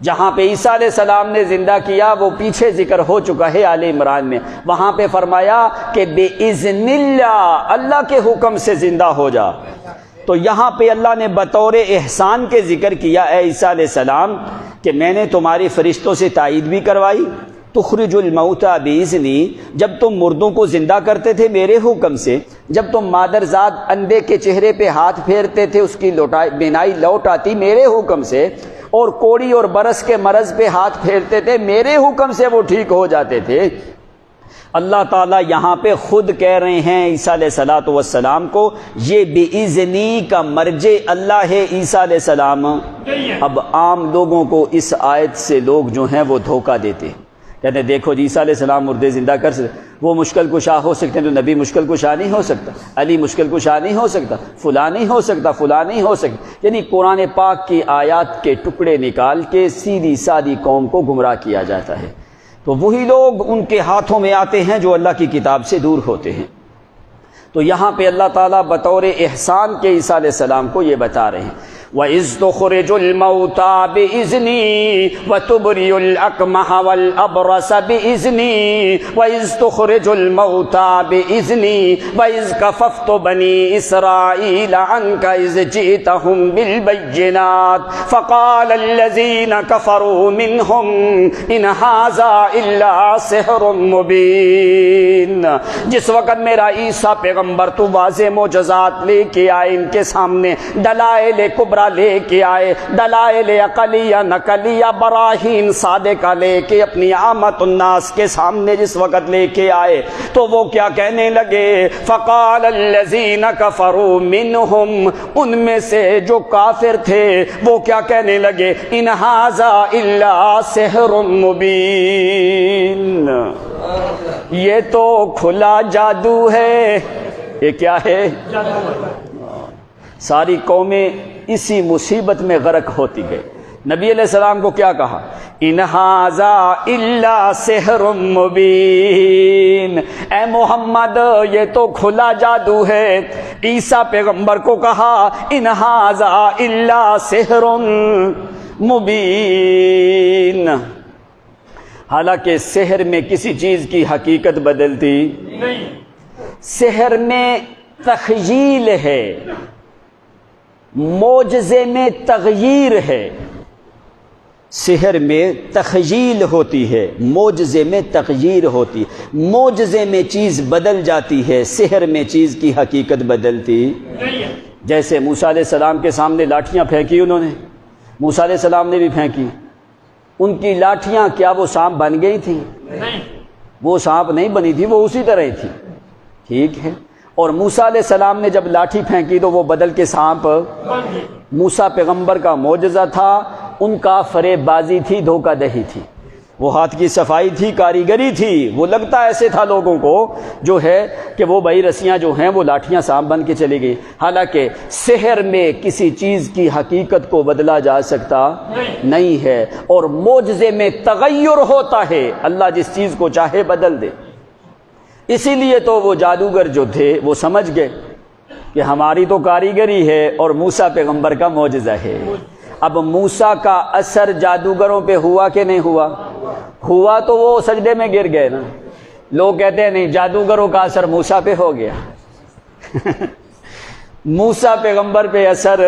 جہاں پہ عیسیٰ علیہ السلام نے زندہ کیا وہ پیچھے ذکر ہو چکا ہے آل عمران میں، وہاں پہ فرمایا کہ بِإِذْنِ اللَّهِ، اللہ کے حکم سے زندہ ہو جا۔ تو یہاں پہ اللہ نے بطور احسان کے ذکر کیا اے عیسیٰ علیہ السلام کہ میں نے تمہاری فرشتوں سے تائید بھی کروائی، تخرج الموتى بِإِذْنِی، جب تم مردوں کو زندہ کرتے تھے میرے حکم سے، جب تم مادرزاد اندھے کے چہرے پہ ہاتھ پھیرتے تھے اس کی بینائی لوٹ آتی میرے حکم سے، اور کوڑی اور برس کے مرض پہ ہاتھ پھیرتے تھے میرے حکم سے وہ ٹھیک ہو جاتے تھے۔ اللہ تعالیٰ یہاں پہ خود کہہ رہے ہیں عیسیٰ علیہ السلام کو، یہ بِإِذْنِی کا مرجع اللہ ہے عیسیٰ علیہ السلام۔ اب عام لوگوں کو اس آیت سے لوگ جو ہیں وہ دھوکہ دیتے ہیں، کہتے ہیں دیکھو جی عیسیٰ علیہ السلام مردے زندہ کر سکتے، وہ مشکل کشا ہو سکتے ہیں تو نبی مشکل کشا نہیں ہو سکتا، علی مشکل کشا نہیں ہو سکتا، فلاں نہیں ہو سکتا، فلاں نہیں ہو سکتا، یعنی قرآن پاک کی آیات کے ٹکڑے نکال کے سیدھی سادی قوم کو گمراہ کیا جاتا ہے۔ تو وہی لوگ ان کے ہاتھوں میں آتے ہیں جو اللہ کی کتاب سے دور ہوتے ہیں۔ تو یہاں پہ اللہ تعالیٰ بطور احسان کے عیسیٰ علیہ السلام کو یہ بتا رہے ہیں، وَإِذْ تُخْرِجُ الْمَوْتَى بِإِذْنِی وَتُبْرِئُ الْأَكْمَحَ وَالْأَبْرَصَ بِإِذْنِی وَإِذْ تُخْرِجُ الْمَوْتَى بِإِذْنِی وَإِذْ كَفَفْتُ بَنِي إِسْرَائِيلَ عَنْكَ إِذْ جِئْتَهُم بِالْبَيِّنَاتِ فَقَالَ الَّذِينَ كَفَرُوا مِنْهُمْ إِنْ هَٰذَا إِلَّا سِحْرٌ مُّبِينٌ۔ جس وقت میرا عیسیٰ پیغمبر تو واضح معجزات لے کے آئے ان کے سامنے، دلائل کبریٰ لے کے آئے، دلائل عقلیہ نقلیہ براہین صادقہ لے کے اپنی عامت الناس کے سامنے جس وقت لے کے آئے تو وہ کیا کہنے لگے، فقال الذین کفروا منہم، ان میں سے جو کافر تھے وہ کیا کہنے لگے، ان ھذا الا سحر مبین، یہ تو کھلا جادو ہے۔ یہ کیا ہے؟ ساری قومیں اسی مصیبت میں غرق ہوتی گئی۔ نبی علیہ السلام کو کیا کہا، ان ھذا الا سحر مبین، اے محمد یہ تو کھلا جادو ہے۔ عیسیٰ پیغمبر کو کہا ان ھذا الا سحر مبین، حالانکہ سحر میں کسی چیز کی حقیقت بدلتی نہیں، سحر میں تخیل ہے، معجزے میں تغییر ہے۔ سحر میں تخیل ہوتی ہے، معجزے میں تغییر ہوتی ہے، معجزے میں چیز بدل جاتی ہے، سحر میں چیز کی حقیقت بدلتی نہیں ہے۔ جیسے موسیٰ علیہ السلام کے سامنے لاٹھیاں پھینکی انہوں نے، موسیٰ علیہ السلام نے بھی پھینکی، ان کی لاٹھیاں کیا وہ سانپ بن گئی تھیں؟ نہیں، وہ سانپ نہیں بنی تھی، وہ اسی طرح ہی تھی، ٹھیک ہے۔ اور موسیٰ علیہ السلام نے جب لاٹھی پھینکی تو وہ بدل کے سانپ، موسیٰ پیغمبر کا معجزہ تھا، ان کا فریب بازی تھی، دھوکہ دہی تھی، وہ ہاتھ کی صفائی تھی، کاریگری تھی، وہ لگتا ایسے تھا لوگوں کو جو ہے کہ وہ بھائی رسیاں جو ہیں وہ لاٹھیاں سانپ بن کے چلی گئی، حالانکہ سحر میں کسی چیز کی حقیقت کو بدلا جا سکتا نہیں ہے، اور معجزے میں تغیر ہوتا ہے، اللہ جس چیز کو چاہے بدل دے۔ اسی لیے تو وہ جادوگر جو تھے وہ سمجھ گئے کہ ہماری تو کاریگری ہے اور موسیٰ پیغمبر کا معجزہ ہے۔ اب موسیٰ کا اثر جادوگروں پہ ہوا کہ نہیں ہوا؟ ہوا تو وہ سجدے میں گر گئے نا۔ لوگ کہتے ہیں نہیں جادوگروں کا اثر موسیٰ پہ ہو گیا موسیٰ پیغمبر پہ اثر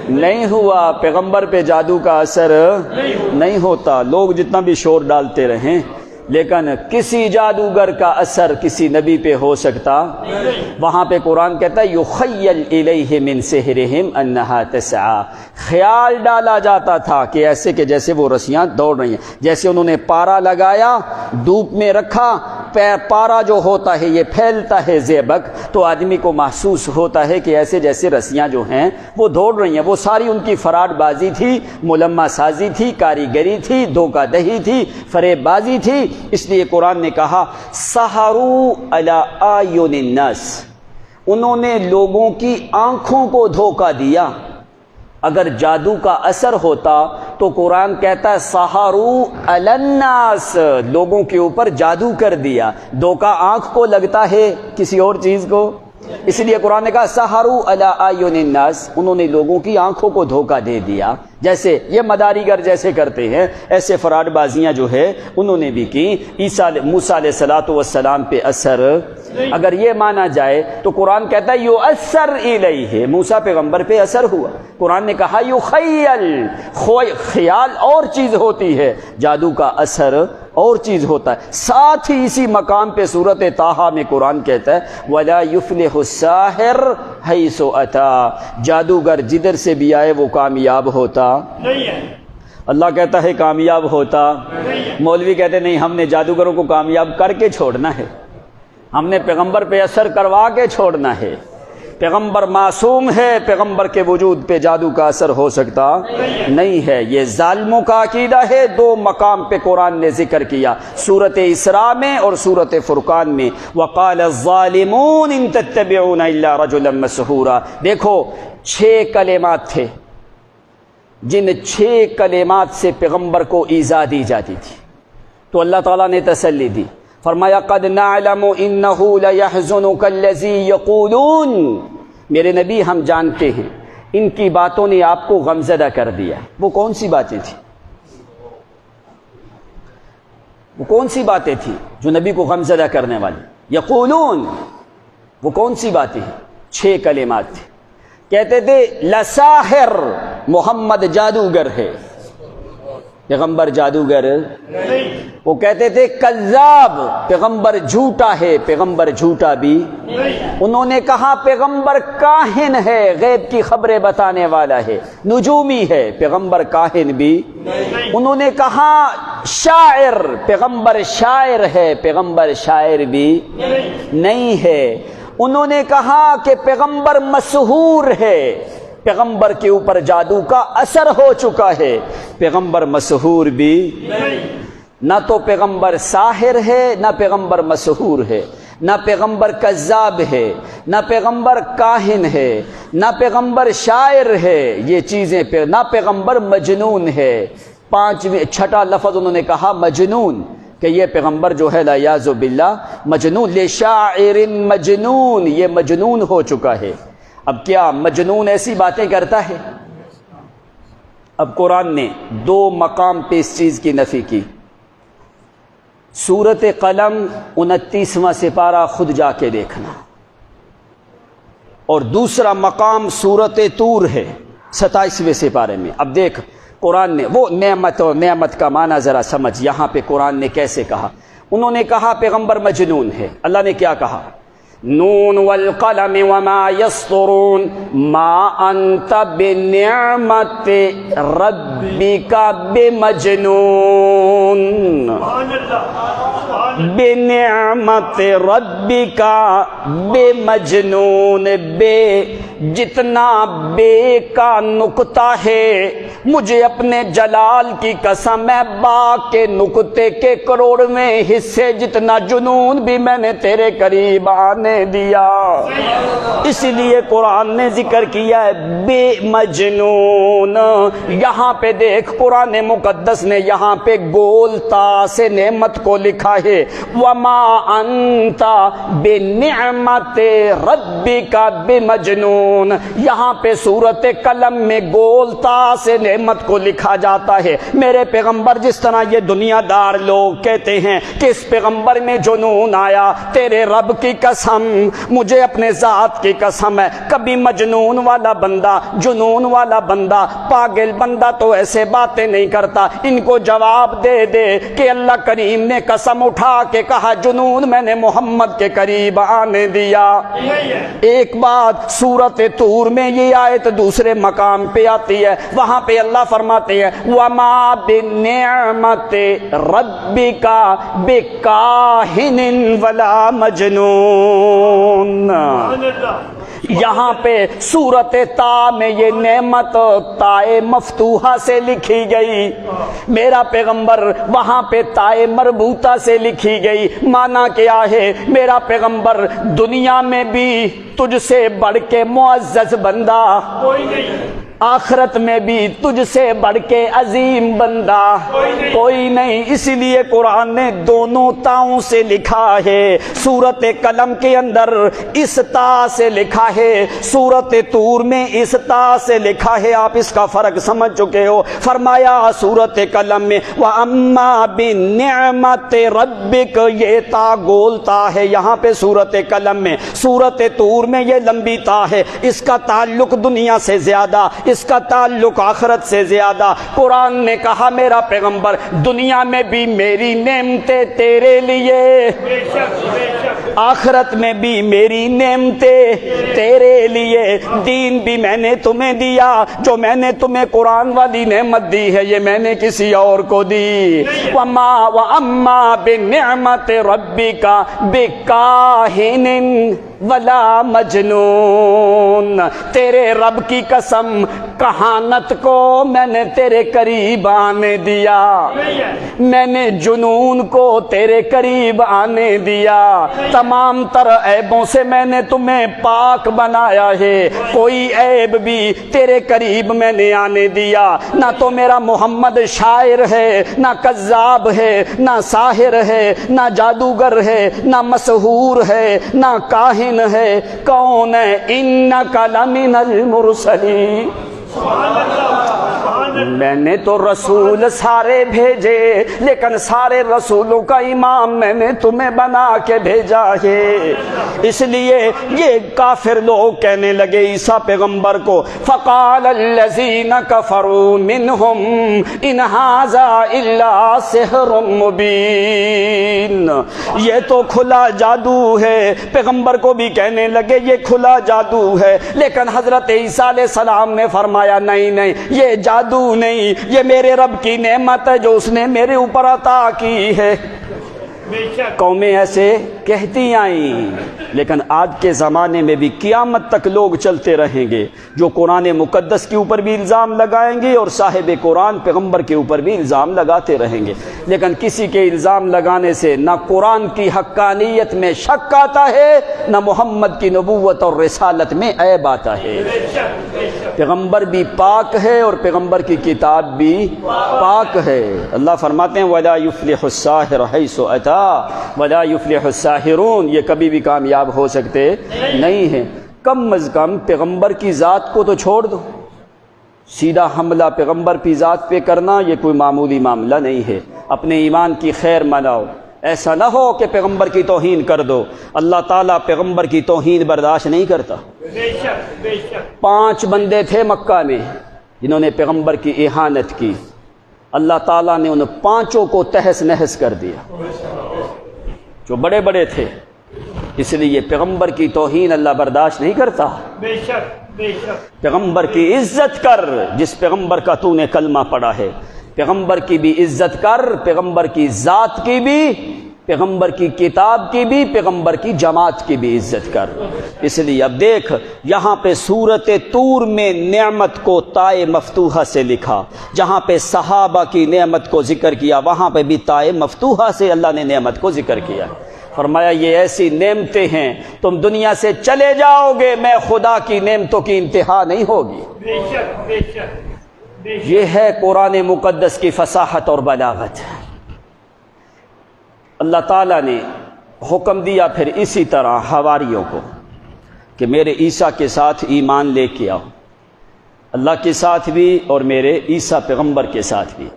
نہیں ہوا، پیغمبر پہ جادو کا اثر نہیں ہوتا، لوگ جتنا بھی شور ڈالتے رہیں، لیکن کسی جادوگر کا اثر کسی نبی پہ ہو سکتا۔ وہاں پہ قرآن کہتا ہے یخیل الیہ من سحرہم انہا تسعی، خیال ڈالا جاتا تھا کہ ایسے کہ جیسے وہ رسیاں دوڑ رہی ہیں، جیسے انہوں نے پارا لگایا، دھوپ میں رکھا، پارا جو ہوتا ہے یہ پھیلتا ہے زیبک، تو آدمی کو محسوس ہوتا ہے کہ ایسے جیسے رسیاں جو ہیں وہ دوڑ رہی ہیں۔ وہ ساری ان کی فراڈ بازی تھی، ملمہ سازی تھی، کاریگری تھی، دھوکہ دہی تھی، فریب بازی تھی۔ اس لیے قرآن نے کہا سحروا علی اعین الناس، انہوں نے لوگوں کی آنکھوں کو دھوکہ دیا۔ اگر جادو کا اثر ہوتا تو قرآن کہتا ہے سحروا علی الناس، لوگوں کے اوپر جادو کر دیا۔ دھوکہ آنکھ کو لگتا ہے کسی اور چیز کو، اس لیے قرآن نے کہا سحروا علی اعین الناس، انہوں نے لوگوں کی آنکھوں کو دھوکہ دے دیا۔ جیسے یہ مداریگر جیسے کرتے ہیں، ایسے فراڈ بازیاں جو ہے انہوں نے بھی کی۔ موسیٰ علیہ الصلوۃ والسلام پہ اثر اگر یہ مانا جائے تو قرآن کہتا ہے یؤثر الیہ، موسیٰ پیغمبر پہ اثر ہوا۔ قرآن نے کہا یخیل، خیال اور چیز ہوتی ہے، جادو کا اثر اور چیز ہوتا ہے۔ ساتھ ہی اسی مقام پہ سورۃ طٰہٰ میں قرآن کہتا ہے وَلَا يُفْلِحُ السَّاحِرُ حَيْثُ أَتَىٰ، جادوگر جدھر سے بھی آئے وہ کامیاب ہوتا نہیں ہے، اللہ کہتا ہے کامیاب ہوتا۔ مولوی کہتے نہیں، ہم نے جادوگروں کو کامیاب کر کے چھوڑنا ہے، ہم نے پیغمبر پہ اثر کروا کے چھوڑنا ہے۔ پیغمبر معصوم ہے، پیغمبر کے وجود پہ جادو کا اثر ہو سکتا نہیں ہے۔ یہ ظالموں کا عقیدہ ہے۔ دو مقام پہ قرآن نے ذکر کیا، سورۃ اسراء میں اور سورۃ فرقان میں۔ وقال الظالمون ان تتبعون الا رجلا مسحورا۔ دیکھو 6 کلمات تھے، جن 6 کلمات سے پیغمبر کو ایذا دی جاتی تھی، تو اللہ تعالیٰ نے تسلی دی، فرمایا قد نعلم انه ليحزنك الذي يقولون، میرے نبی ہم جانتے ہیں ان کی باتوں نے آپ کو غمزدہ کر دیا۔ وہ کون سی باتیں تھیں؟ وہ کون سی باتیں تھیں جو نبی کو غمزدہ کرنے والی؟ یقولون، وہ کون سی باتیں ہیں؟ 6 کلمات تھے۔ کہتے تھے لساحر، محمد جادوگر ہے، پیغمبر جادوگر نہیں، وہ کہتے تھے کذاب، پیغمبر جھوٹا ہے، پیغمبر جھوٹا بھی نہیں، انہوں نے کہا پیغمبر کاہن ہے، غیب کی خبریں بتانے والا ہے، نجومی ہے، پیغمبر کاہن بھی نہیں، انہوں نے کہا شاعر، پیغمبر شاعر ہے، پیغمبر شاعر بھی نہیں ہے۔ انہوں نے کہا کہ پیغمبر مسحور ہے، پیغمبر کے اوپر جادو کا اثر ہو چکا ہے، پیغمبر مسحور بھی نہ تو پیغمبر ساحر ہے، نہ پیغمبر مسحور ہے، نہ پیغمبر کذاب ہے، نہ پیغمبر کاہن ہے، نہ پیغمبر شاعر ہے، یہ چیزیں نہ پیغمبر مجنون ہے۔ 6واں لفظ انہوں نے کہا مجنون، کہ یہ پیغمبر جو ہے والعیاذ باللہ مجنون، لشاعر مجنون، یہ مجنون ہو چکا ہے۔ اب کیا مجنون ایسی باتیں کرتا ہے؟ اب قرآن نے 2 مقام پہ اس چیز کی نفی کی۔ سورۃ قلم 29واں سپارہ خود جا کے دیکھنا، اور دوسرا مقام سورۃ طور ہے 27ویں سپارے میں۔ اب دیکھ قرآن نے وہ نعمت اور نعمت کا معنی ذرا سمجھ، یہاں پہ قرآن نے کیسے کہا۔ انہوں نے کہا پیغمبر مجنون ہے، اللہ نے کیا کہا؟ نون والقلم وما يسطرون ما انت بنعمت ربك بمجنون، سبحان اللہ، سبحان اللہ، بنعمت ربك بمجنون، بے جتنا بے کا نقطہ ہے، مجھے اپنے جلال کی قسم ہے، با کے نقطے کے کروڑویں حصے جتنا جنون بھی میں نے تیرے قریب آنے دیا۔ اس لیے قرآن نے ذکر کیا ہے بے مجنون۔ یہاں پہ دیکھ قرآن مقدس نے یہاں پہ گول تا سے نعمت کو لکھا ہے، وما انت بنعمت ربک بمجنون۔ یہاں پہ سورۃ قلم میں گول تا سے نعمت کو لکھا جاتا ہے۔ میرے پیغمبر جس طرح یہ دنیا دار لوگ کہتے ہیں کہ اس پیغمبر میں جنون آیا، تیرے رب کی قسم، مجھے اپنے ذات کی قسم ہے، کبھی مجنون والا بندہ، جنون والا بندہ، پاگل بندہ تو ایسے باتیں نہیں کرتا۔ ان کو جواب دے دے کہ اللہ کریم نے قسم اٹھا کے کہا جنون میں نے محمد کے قریب آنے دیا۔ ایک بات سورۃ طور میں یہ آیت دوسرے مقام پہ آتی ہے، وہاں پہ اللہ فرماتے ہیں وَمَا بِنِعْمَةِ رَبِّكَ بِكَاهِنٍ وَلَا مَجْنُونٍ۔ یہاں پہ سورۃ طٰ میں یہ نعمت تائے مفتوحہ سے لکھی گئی، میرا پیغمبر وہاں پہ تائے مربوطہ سے لکھی گئی۔ معنی کیا ہے؟ میرا پیغمبر دنیا میں بھی تجھ سے بڑھ کے معزز بندہ، کوئی نہیں، آخرت میں بھی تجھ سے بڑھ کے عظیم بندہ کوئی نہیں، اس لیے قرآن نے دونوں تاؤں سے لکھا ہے۔ سورت قلم کے اندر اس تا سے لکھا ہے، سورت طور میں اس تا سے لکھا ہے، آپ اس کا فرق سمجھ چکے ہو۔ فرمایا سورت قلم میں وَأَمَّا بِنِعْمَتِ رَبِّكَ، یہ تا گول تا ہے یہاں پہ سورت قلم میں، سورت طور میں یہ لمبی تا ہے، اس کا تعلق دنیا سے زیادہ، اس کا تعلق آخرت سے زیادہ۔ قرآن نے کہا میرا پیغمبر دنیا میں بھی میری نعمتیں تیرے لیے، بے شک بے شک، آخرت میں بھی میری نعمتیں تیرے لیے، دین بھی میں نے تمہیں دیا، جو میں نے تمہیں قرآن والی نعمت دی ہے یہ میں نے کسی اور کو دی۔ وَأَمَّا بِنِعْمَتِ رَبِّكَ بِكَاهِنٍ وَلَا مَجْنُونٍ، تیرے رب کی قسم کہانت کو میں نے تیرے قریب آنے دیا، میں نے جنون کو تیرے قریب آنے دیا، تمام تر عیبوں سے میں نے تمہیں پاک بنایا ہے، کوئی عیب بھی تیرے قریب میں نے آنے دیا۔ نہ تو میرا محمد شاعر ہے، نہ کذاب ہے، نہ ساحر ہے، نہ جادوگر ہے، نہ مسحور ہے، نہ کاہن ہے، کون ہے؟ انک لمن المرسلین، میں نے تو رسول سارے بھیجے لیکن سارے رسولوں کا امام میں نے تمہیں بنا کے بھیجا ہے۔ اس لیے یہ کافر لوگ کہنے لگے عیسیٰ پیغمبر کو، فقال الذین کفروا منہم ان ھذا الا سحر مبین، یہ تو کھلا جادو ہے۔ پیغمبر کو بھی کہنے لگے یہ کھلا جادو ہے، لیکن حضرت عیسیٰ علیہ السلام نے فرمایا نہیں نہیں، یہ جادو نہیں، یہ میرے رب کی نعمت ہے جو اس نے میرے اوپر عطا کی ہے۔ قومیں ایسے کہتی آئیں، لیکن آج کے زمانے میں بھی قیامت تک لوگ چلتے رہیں گے جو قرآن مقدس کے اوپر بھی الزام لگائیں گے اور صاحب قرآن پیغمبر کے اوپر بھی الزام لگاتے رہیں گے، لیکن کسی کے الزام لگانے سے نہ قرآن کی حقانیت میں شک آتا ہے، نہ محمد کی نبوت اور رسالت میں عیب آتا ہے۔ پیغمبر بھی پاک ہے اور پیغمبر کی کتاب بھی پاک ہے۔ اللہ فرماتے ہیں وَلَا يُفْلِحُ السَّاحِرُ حَيْثُ أَتَىٰ وَلَا يُفْلِحُ السَّاحِرُونَ، یہ کبھی بھی کامیاب ہو سکتے نہیں ہیں۔ کم از کم پیغمبر کی ذات کو تو چھوڑ دو، سیدھا حملہ پیغمبر کی ذات پہ کرنا یہ کوئی معمولی معاملہ نہیں ہے۔ اپنے ایمان کی خیر مناؤ، ایسا نہ ہو کہ پیغمبر کی توہین کر دو۔ اللہ تعالیٰ پیغمبر کی توہین برداشت نہیں کرتا۔ 5 بندے تھے مکہ میں جنہوں نے پیغمبر کی اہانت کی، اللہ تعالیٰ نے ان 5 کو تہس نہس کر دیا، جو بڑے بڑے تھے۔ اس لیے پیغمبر کی توہین اللہ برداشت نہیں کرتا۔ پیغمبر کی عزت کر، جس پیغمبر کا تو نے کلمہ پڑھا ہے، پیغمبر کی بھی عزت کر، پیغمبر کی ذات کی بھی، پیغمبر کی کتاب کی بھی، پیغمبر کی جماعت کی بھی عزت کر۔ اس لیے اب دیکھ یہاں پہ سورت طور میں نعمت کو تائے مفتوحہ سے لکھا، جہاں پہ صحابہ کی نعمت کو ذکر کیا وہاں پہ بھی تائے مفتوحہ سے اللہ نے نعمت کو ذکر کیا۔ فرمایا یہ ایسی نعمتیں ہیں تم دنیا سے چلے جاؤ گے، میں خدا کی نعمتوں کی انتہا نہیں ہوگی۔ یہ ہے قرآن مقدس کی فصاحت اور بلاغت۔ اللہ تعالیٰ نے حکم دیا پھر اسی طرح حواریوں کو کہ میرے عیسیٰ کے ساتھ ایمان لے کے آؤ، اللہ کے ساتھ بھی اور میرے عیسیٰ پیغمبر کے ساتھ بھی۔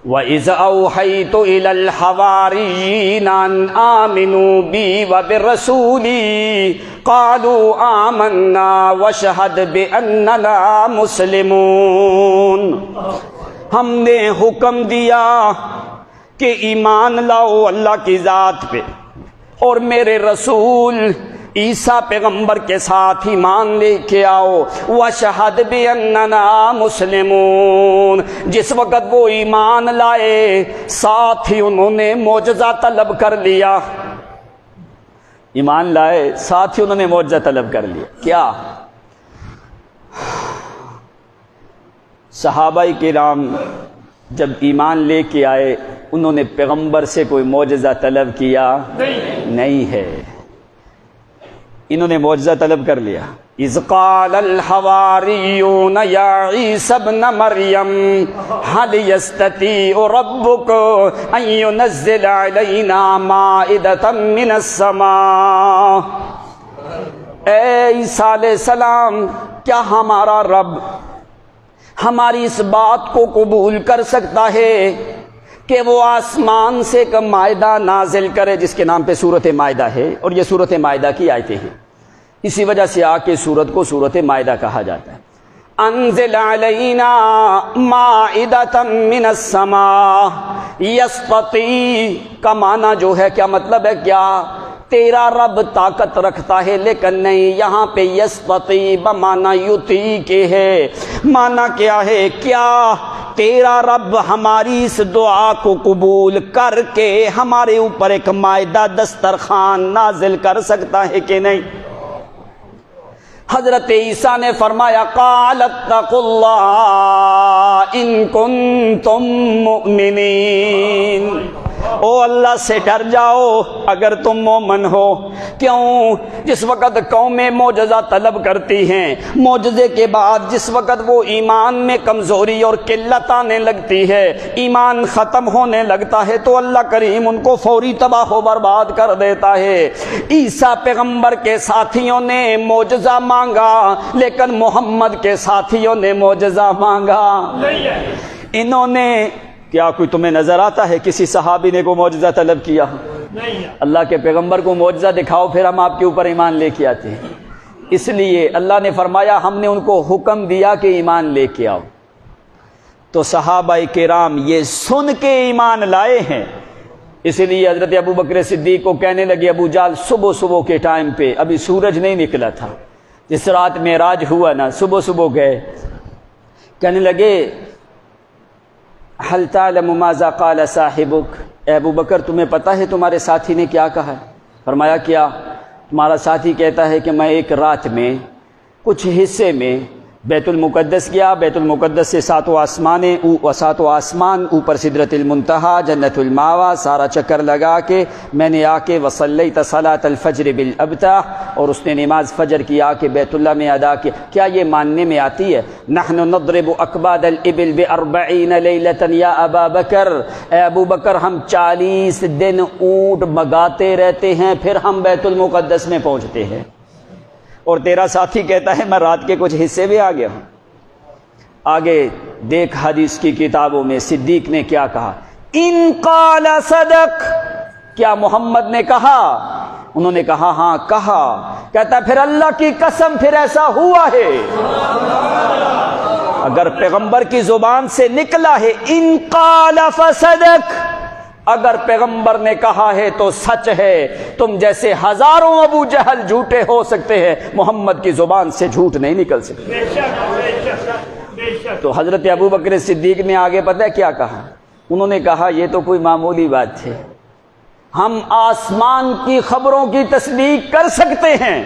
وَإِذْ أَوْحَيْتُ إِلَى الْحَوَارِيِّينَ أَنْ آمِنُوا بِي وَبِرَسُولِي قَالُوا آمَنَّا وَاشْهَدْ بِأَنَّنَا مُسْلِمُونَ، ہم نے حکم دیا کہ ایمان لاؤ اللہ کی ذات پہ اور میرے رسول عیسیٰ پیغمبر کے ساتھ ایمان لے کے آؤ۔ وَاشْهَدْ بِأَنَّنَا مُسْلِمُونَ، جس وقت وہ ایمان لائے ساتھ ہی انہوں نے معجزہ طلب کر لیا۔ ایمان لائے ساتھ ہی انہوں نے معجزہ طلب کر لیا۔ کیا؟ صحابہ کرام جب ایمان لے کے آئے انہوں نے پیغمبر سے کوئی معجزہ طلب کیا نہیں ہے۔ انہوں نے معجزہ طلب کر لیا. اذ قال الحواریون یا عیسی ابن مریم هل يستطيع ربك ان ينزل علينا مائدة من السماء. اے عیسیٰ علیہ السلام، کیا ہمارا رب ہماری اس بات کو قبول کر سکتا ہے کہ وہ آسمان سے ایک مائدہ نازل کرے، جس کے نام پہ سورۃ مائدہ ہے، اور یہ سورۃ مائدہ کی آیتیں ہیں. اسی وجہ سے آ کے سورت کو سورۃ مائدہ کہا جاتا ہے. انزل علینا مائدۃ من السماء. یستطیع کا معنی جو ہے، کیا مطلب ہے، کیا تیرا رب طاقت رکھتا ہے، لیکن نہیں، یہاں پہ یستطیع بمعنی یطیع کے ہے. معنی کیا ہے، کیا تیرا رب ہماری اس دعا کو قبول کر کے ہمارے اوپر ایک مائدہ دسترخوان نازل کر سکتا ہے کہ نہیں؟ حضرت عیسیٰ نے فرمایا قال اتقوا اللہ ان کنتم مؤمنین. او اللہ سے ڈر جاؤ اگر تم مومن ہو. کیوں؟ جس وقت قومیں معجزہ طلب کرتی ہیں، معجزے کے بعد جس وقت وہ ایمان میں کمزوری اور قلت آنے لگتی ہے، ایمان ختم ہونے لگتا ہے، تو اللہ کریم ان کو فوری تباہ و برباد کر دیتا ہے. عیسیٰ پیغمبر کے ساتھیوں نے معجزہ مانگا، لیکن محمد کے ساتھیوں نے معجزہ مانگا. انہوں نے، کیا کوئی تمہیں نظر آتا ہے کسی صحابی نے کو معجزہ طلب کیا؟ اللہ کے پیغمبر کو معجزہ دکھاؤ، پھر ہم آپ کے اوپر ایمان لے کے آتے ہیں. اس لیے اللہ نے فرمایا ہم نے ان کو حکم دیا کہ ایمان لے کے آؤ. تو صحابہ کرام یہ سن کے ایمان لائے ہیں. اس لیے حضرت ابو بکر صدیق کو کہنے لگے، ابو جہل صبح کے ٹائم پہ، ابھی سورج نہیں نکلا تھا، جس رات معراج ہوا نا، صبح گئے، کہنے لگے هل تعلم ماذا قال صاحبک. اے ابو بکر تمہیں پتہ ہے تمہارے ساتھی نے کیا کہا؟ فرمایا کیا؟ تمہارا ساتھی کہتا ہے کہ میں ایک رات میں کچھ حصے میں بیت المقدس گیا، بیت المقدس سے ساتوں آسمان اوپر سدرۃ المنتہا، جنت الماوا، سارا چکر لگا کے میں نے آ کے وصلیت صلاۃ الفجر بالابتح، اور اس نے نماز فجر کی آ کے بیت اللہ میں ادا کی. کیا یہ ماننے میں آتی ہے نحن نضرب اکباد الابل ب40 لیلۃ یا ابا بکر. اے ابو بکر ہم 40 دن اونٹ بگاتے رہتے ہیں، پھر ہم بیت المقدس میں پہنچتے ہیں، اور تیرا ساتھی کہتا ہے میں رات کے کچھ حصے میں آ گیا ہوں. آگے دیکھ حدیث کی کتابوں میں صدیق نے کیا کہا، ان قال صدق. کیا محمد نے کہا؟ انہوں نے کہا ہاں کہا. کہتا پھر اللہ کی قسم پھر ایسا ہوا ہے. اگر پیغمبر کی زبان سے نکلا ہے ان قال فصدق، اگر پیغمبر نے کہا ہے تو سچ ہے. تم جیسے ہزاروں ابو جہل جھوٹے ہو سکتے ہیں، محمد کی زبان سے جھوٹ نہیں نکل سکتے. تو حضرت ابو بکر صدیق نے آگے پتہ ہے کیا کہا؟ انہوں نے کہا یہ تو کوئی معمولی بات ہے، ہم آسمان کی خبروں کی تصدیق کر سکتے ہیں،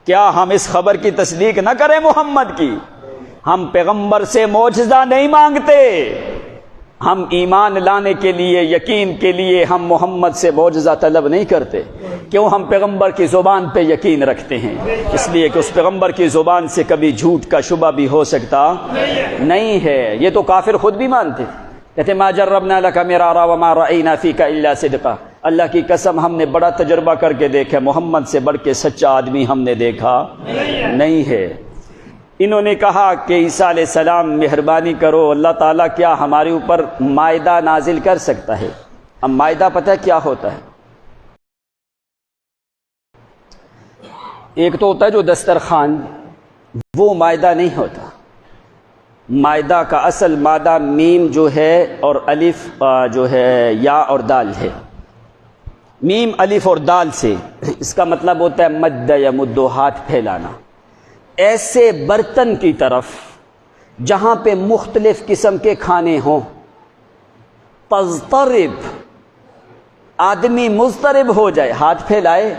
کیا ہم اس خبر کی تصدیق نہ کریں محمد کی؟ ہم پیغمبر سے معجزہ نہیں مانگتے، ہم ایمان لانے کے لیے، یقین کے لیے ہم محمد سے معجزہ طلب نہیں کرتے. کیوں؟ ہم پیغمبر کی زبان پہ یقین رکھتے ہیں، اس لیے کہ اس پیغمبر کی زبان سے کبھی جھوٹ کا شبہ بھی ہو سکتا نہیں ہے. یہ تو کافر خود بھی مانتے، کہتے ما جربنا لک مرارا وما رأینا فیک الا صدقا. اللہ کی قسم ہم نے بڑا تجربہ کر کے دیکھا، محمد سے بڑھ کے سچا آدمی ہم نے دیکھا نہیں ہے. انہوں نے کہا کہ عیسیٰ علیہ السلام مہربانی کرو، اللہ تعالیٰ کیا ہمارے اوپر مائدہ نازل کر سکتا ہے؟ اب مائدہ پتہ ہے کیا ہوتا ہے؟ ایک تو ہوتا ہے جو دسترخوان، وہ مائدہ نہیں ہوتا. مائدہ کا اصل مادہ میم جو ہے اور الف جو ہے یا اور دال ہے. میم الف اور دال سے اس کا مطلب ہوتا ہے مد یا مدو، ہاتھ پھیلانا. ایسے برتن کی طرف جہاں پہ مختلف قسم کے کھانے ہوں. تضطرب، آدمی مضطرب ہو جائے، ہاتھ پھیلائے،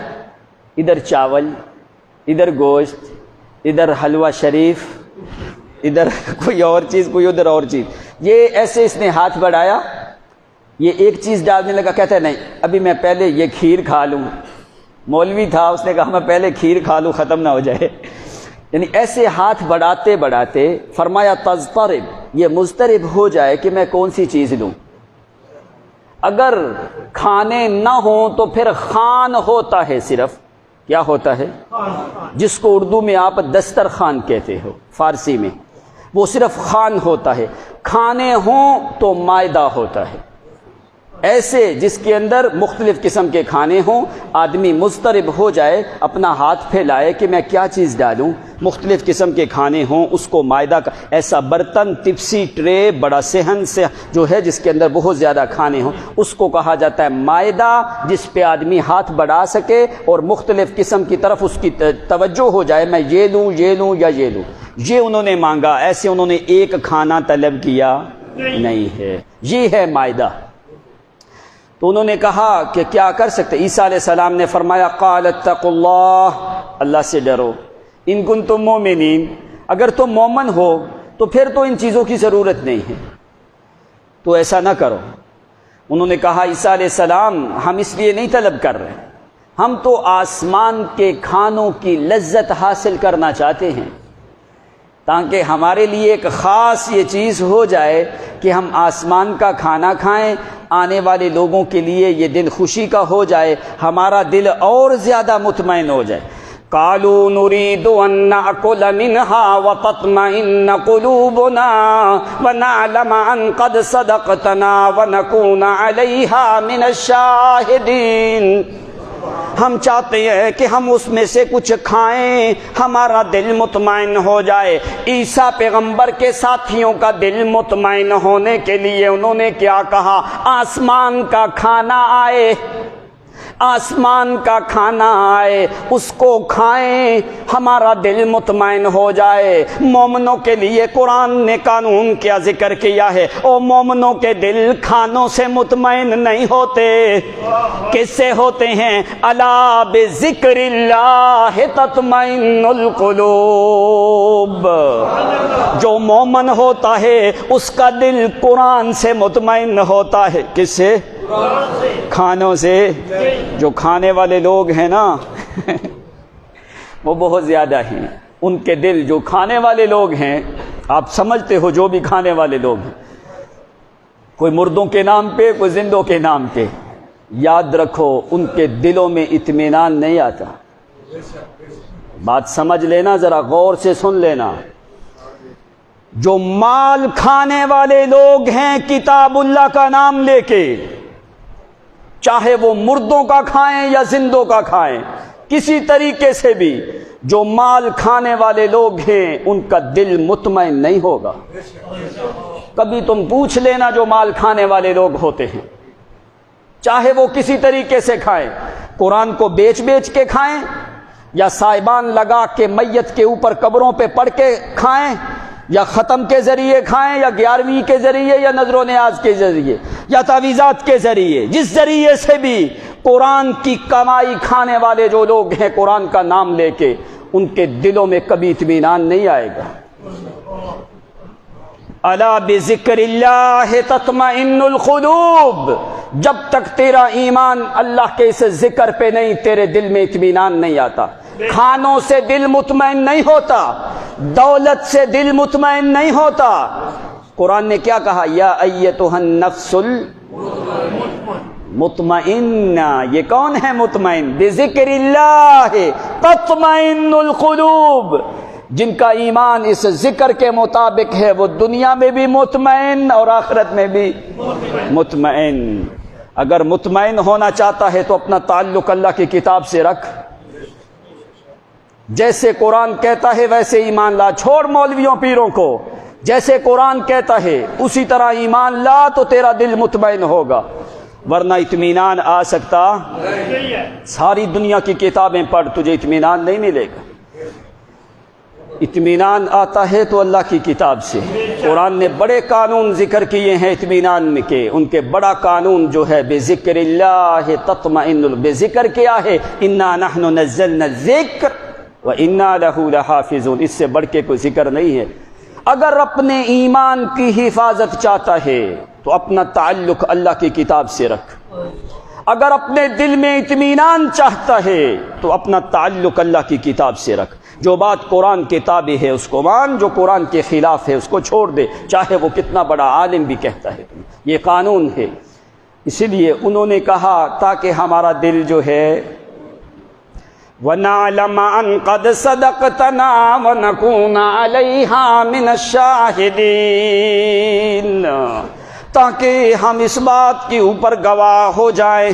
ادھر چاول، ادھر گوشت، ادھر حلوہ شریف، ادھر کوئی اور چیز، کوئی ادھر اور چیز. یہ ایسے اس نے ہاتھ بڑھایا، یہ ایک چیز ڈالنے لگا، کہتا ہے نہیں ابھی میں پہلے یہ کھیر کھا لوں، مولوی تھا، اس نے کہا میں پہلے کھیر کھا لوں ختم نہ ہو جائے. یعنی ایسے ہاتھ بڑھاتے بڑھاتے فرمایا تضطرب، یہ مضطرب ہو جائے کہ میں کون سی چیز لوں. اگر کھانے نہ ہوں تو پھر خوان ہوتا ہے، صرف کیا ہوتا ہے، جس کو اردو میں آپ دسترخوان کہتے ہو، فارسی میں وہ صرف خوان ہوتا ہے. کھانے ہوں تو مائدہ ہوتا ہے. ایسے جس کے اندر مختلف قسم کے کھانے ہوں، آدمی مضطرب ہو جائے، اپنا ہاتھ پھیلائے کہ میں کیا چیز ڈالوں، مختلف قسم کے کھانے ہوں، اس کو مائدہ کا ایسا برتن، تپسی، ٹرے، بڑا صحن سے جو ہے جس کے اندر بہت زیادہ کھانے ہوں، اس کو کہا جاتا ہے مائدہ، جس پہ آدمی ہاتھ بڑھا سکے اور مختلف قسم کی طرف اس کی توجہ ہو جائے، میں یہ لوں یہ لوں یا یہ لوں. یہ انہوں نے مانگا، ایسے انہوں نے ایک کھانا طلب کیا نہیں ہے. یہ ہے مائدہ. تو انہوں نے کہا کہ کیا کر سکتے. عیسیٰ علیہ السلام نے فرمایا قال اتقوا اللہ، اللہ سے ڈرو، ان کنتم مومنین، اگر تم مومن ہو تو پھر تو ان چیزوں کی ضرورت نہیں ہے، تو ایسا نہ کرو. انہوں نے کہا عیسیٰ علیہ السلام ہم اس لیے نہیں طلب کر رہے، ہم تو آسمان کے کھانوں کی لذت حاصل کرنا چاہتے ہیں، تاکہ ہمارے لیے ایک خاص یہ چیز ہو جائے کہ ہم آسمان کا کھانا کھائیں، آنے والے لوگوں کے لیے یہ دن خوشی کا ہو جائے، ہمارا دل اور زیادہ مطمئن ہو جائے. قالوا نريد ان ناكل منها وتطمئن قلوبنا ونعلم ان قد صدقتنا ونكون عليها من الشاهدين. ہم چاہتے ہیں کہ ہم اس میں سے کچھ کھائیں، ہمارا دل مطمئن ہو جائے. عیسیٰ پیغمبر کے ساتھیوں کا دل مطمئن ہونے کے لیے انہوں نے کیا کہا، آسمان کا کھانا آئے، آسمان کا کھانا آئے، اس کو کھائیں، ہمارا دل مطمئن ہو جائے. مومنوں کے لیے قرآن نے قانون کیا ذکر کیا ہے، او مومنوں کے دل کھانوں سے مطمئن نہیں ہوتے، کس سے ہوتے ہیں؟ الا بذکر اللہ تطمئن القلوب. جو مومن ہوتا ہے اس کا دل قرآن سے مطمئن ہوتا ہے. کس سے؟ کھانوں سے. جو کھانے والے لوگ ہیں نا وہ بہت زیادہ ہیں، ان کے دل، جو کھانے والے لوگ ہیں، آپ سمجھتے ہو جو بھی کھانے والے لوگ ہیں، کوئی مردوں کے نام پہ، کوئی زندوں کے نام پہ، یاد رکھو ان کے دلوں میں اطمینان نہیں آتا. بات سمجھ لینا، ذرا غور سے سن لینا. جو مال کھانے والے لوگ ہیں کتاب اللہ کا نام لے کے، چاہے وہ مردوں کا کھائیں یا زندوں کا کھائیں، کسی طریقے سے بھی جو مال کھانے والے لوگ ہیں ان کا دل مطمئن نہیں ہوگا. کبھی تم پوچھ لینا جو مال کھانے والے لوگ ہوتے ہیں، چاہے وہ کسی طریقے سے کھائیں، قرآن کو بیچ بیچ کے کھائیں، یا سائبان لگا کے میت کے اوپر قبروں پہ پڑھ کے کھائیں، یا ختم کے ذریعے کھائیں، یا 11ویں کے ذریعے، یا نظر و نیاز کے ذریعے، یا تعویذات کے ذریعے، جس ذریعے سے بھی قرآن کی کمائی کھانے والے جو لوگ ہیں قرآن کا نام لے کے، ان کے دلوں میں کبھی اطمینان نہیں آئے گا. الا بذکر اللہ تطمئن القلوب. جب تک تیرا ایمان اللہ کے اس ذکر پہ نہیں، تیرے دل میں اطمینان نہیں آتا. کھانوں سے دل مطمئن نہیں ہوتا، دولت سے دل مطمئن نہیں ہوتا. قرآن نے کیا کہا؟ یا ایتھا النفس مطمئنہ. یہ کون ہے مطمئن؟ بذکر اللہ تطمئن القلوب. جن کا ایمان اس ذکر کے مطابق ہے وہ دنیا میں بھی مطمئن اور آخرت میں بھی مطمئن. اگر مطمئن ہونا چاہتا ہے تو اپنا تعلق اللہ کی کتاب سے رکھ. جیسے قرآن کہتا ہے ویسے ایمان لا. چھوڑ مولویوں پیروں کو، جیسے قرآن کہتا ہے اسی طرح ایمان لا تو تیرا دل مطمئن ہوگا. ورنہ اطمینان آ سکتا؟ ساری دنیا کی کتابیں پڑھ، تجھے اطمینان نہیں ملے گا. اطمینان آتا ہے تو اللہ کی کتاب سے. قرآن نے بڑے قانون ذکر کیے ہیں اطمینان کے. ان کے بڑا قانون جو ہے بذکر اللہ تطمئن. بذکر کیا ہے؟ انا نحن نزلنا الذکر وَإِنَّا لَهُ لَحَافِظُونَ. اس سے بڑھ کے کوئی ذکر نہیں ہے. اگر اپنے ایمان کی حفاظت چاہتا ہے تو اپنا تعلق اللہ کی کتاب سے رکھ. اگر اپنے دل میں اطمینان چاہتا ہے تو اپنا تعلق اللہ کی کتاب سے رکھ، جو بات قرآن کتابی ہے اس کو مان، جو قرآن کے خلاف ہے اس کو چھوڑ دے، چاہے وہ کتنا بڑا عالم بھی کہتا ہے۔ یہ قانون ہے۔ اسی لیے انہوں نے کہا تاکہ ہمارا دل جو ہے وَنَعْلَمَ أَنْ قَدْ صَدَقْتَنَا وَنَكُونَ عَلَيْهَا مِنَ الشَّاهِدِينَ، تاکہ ہم اس بات کے اوپر گواہ ہو جائیں۔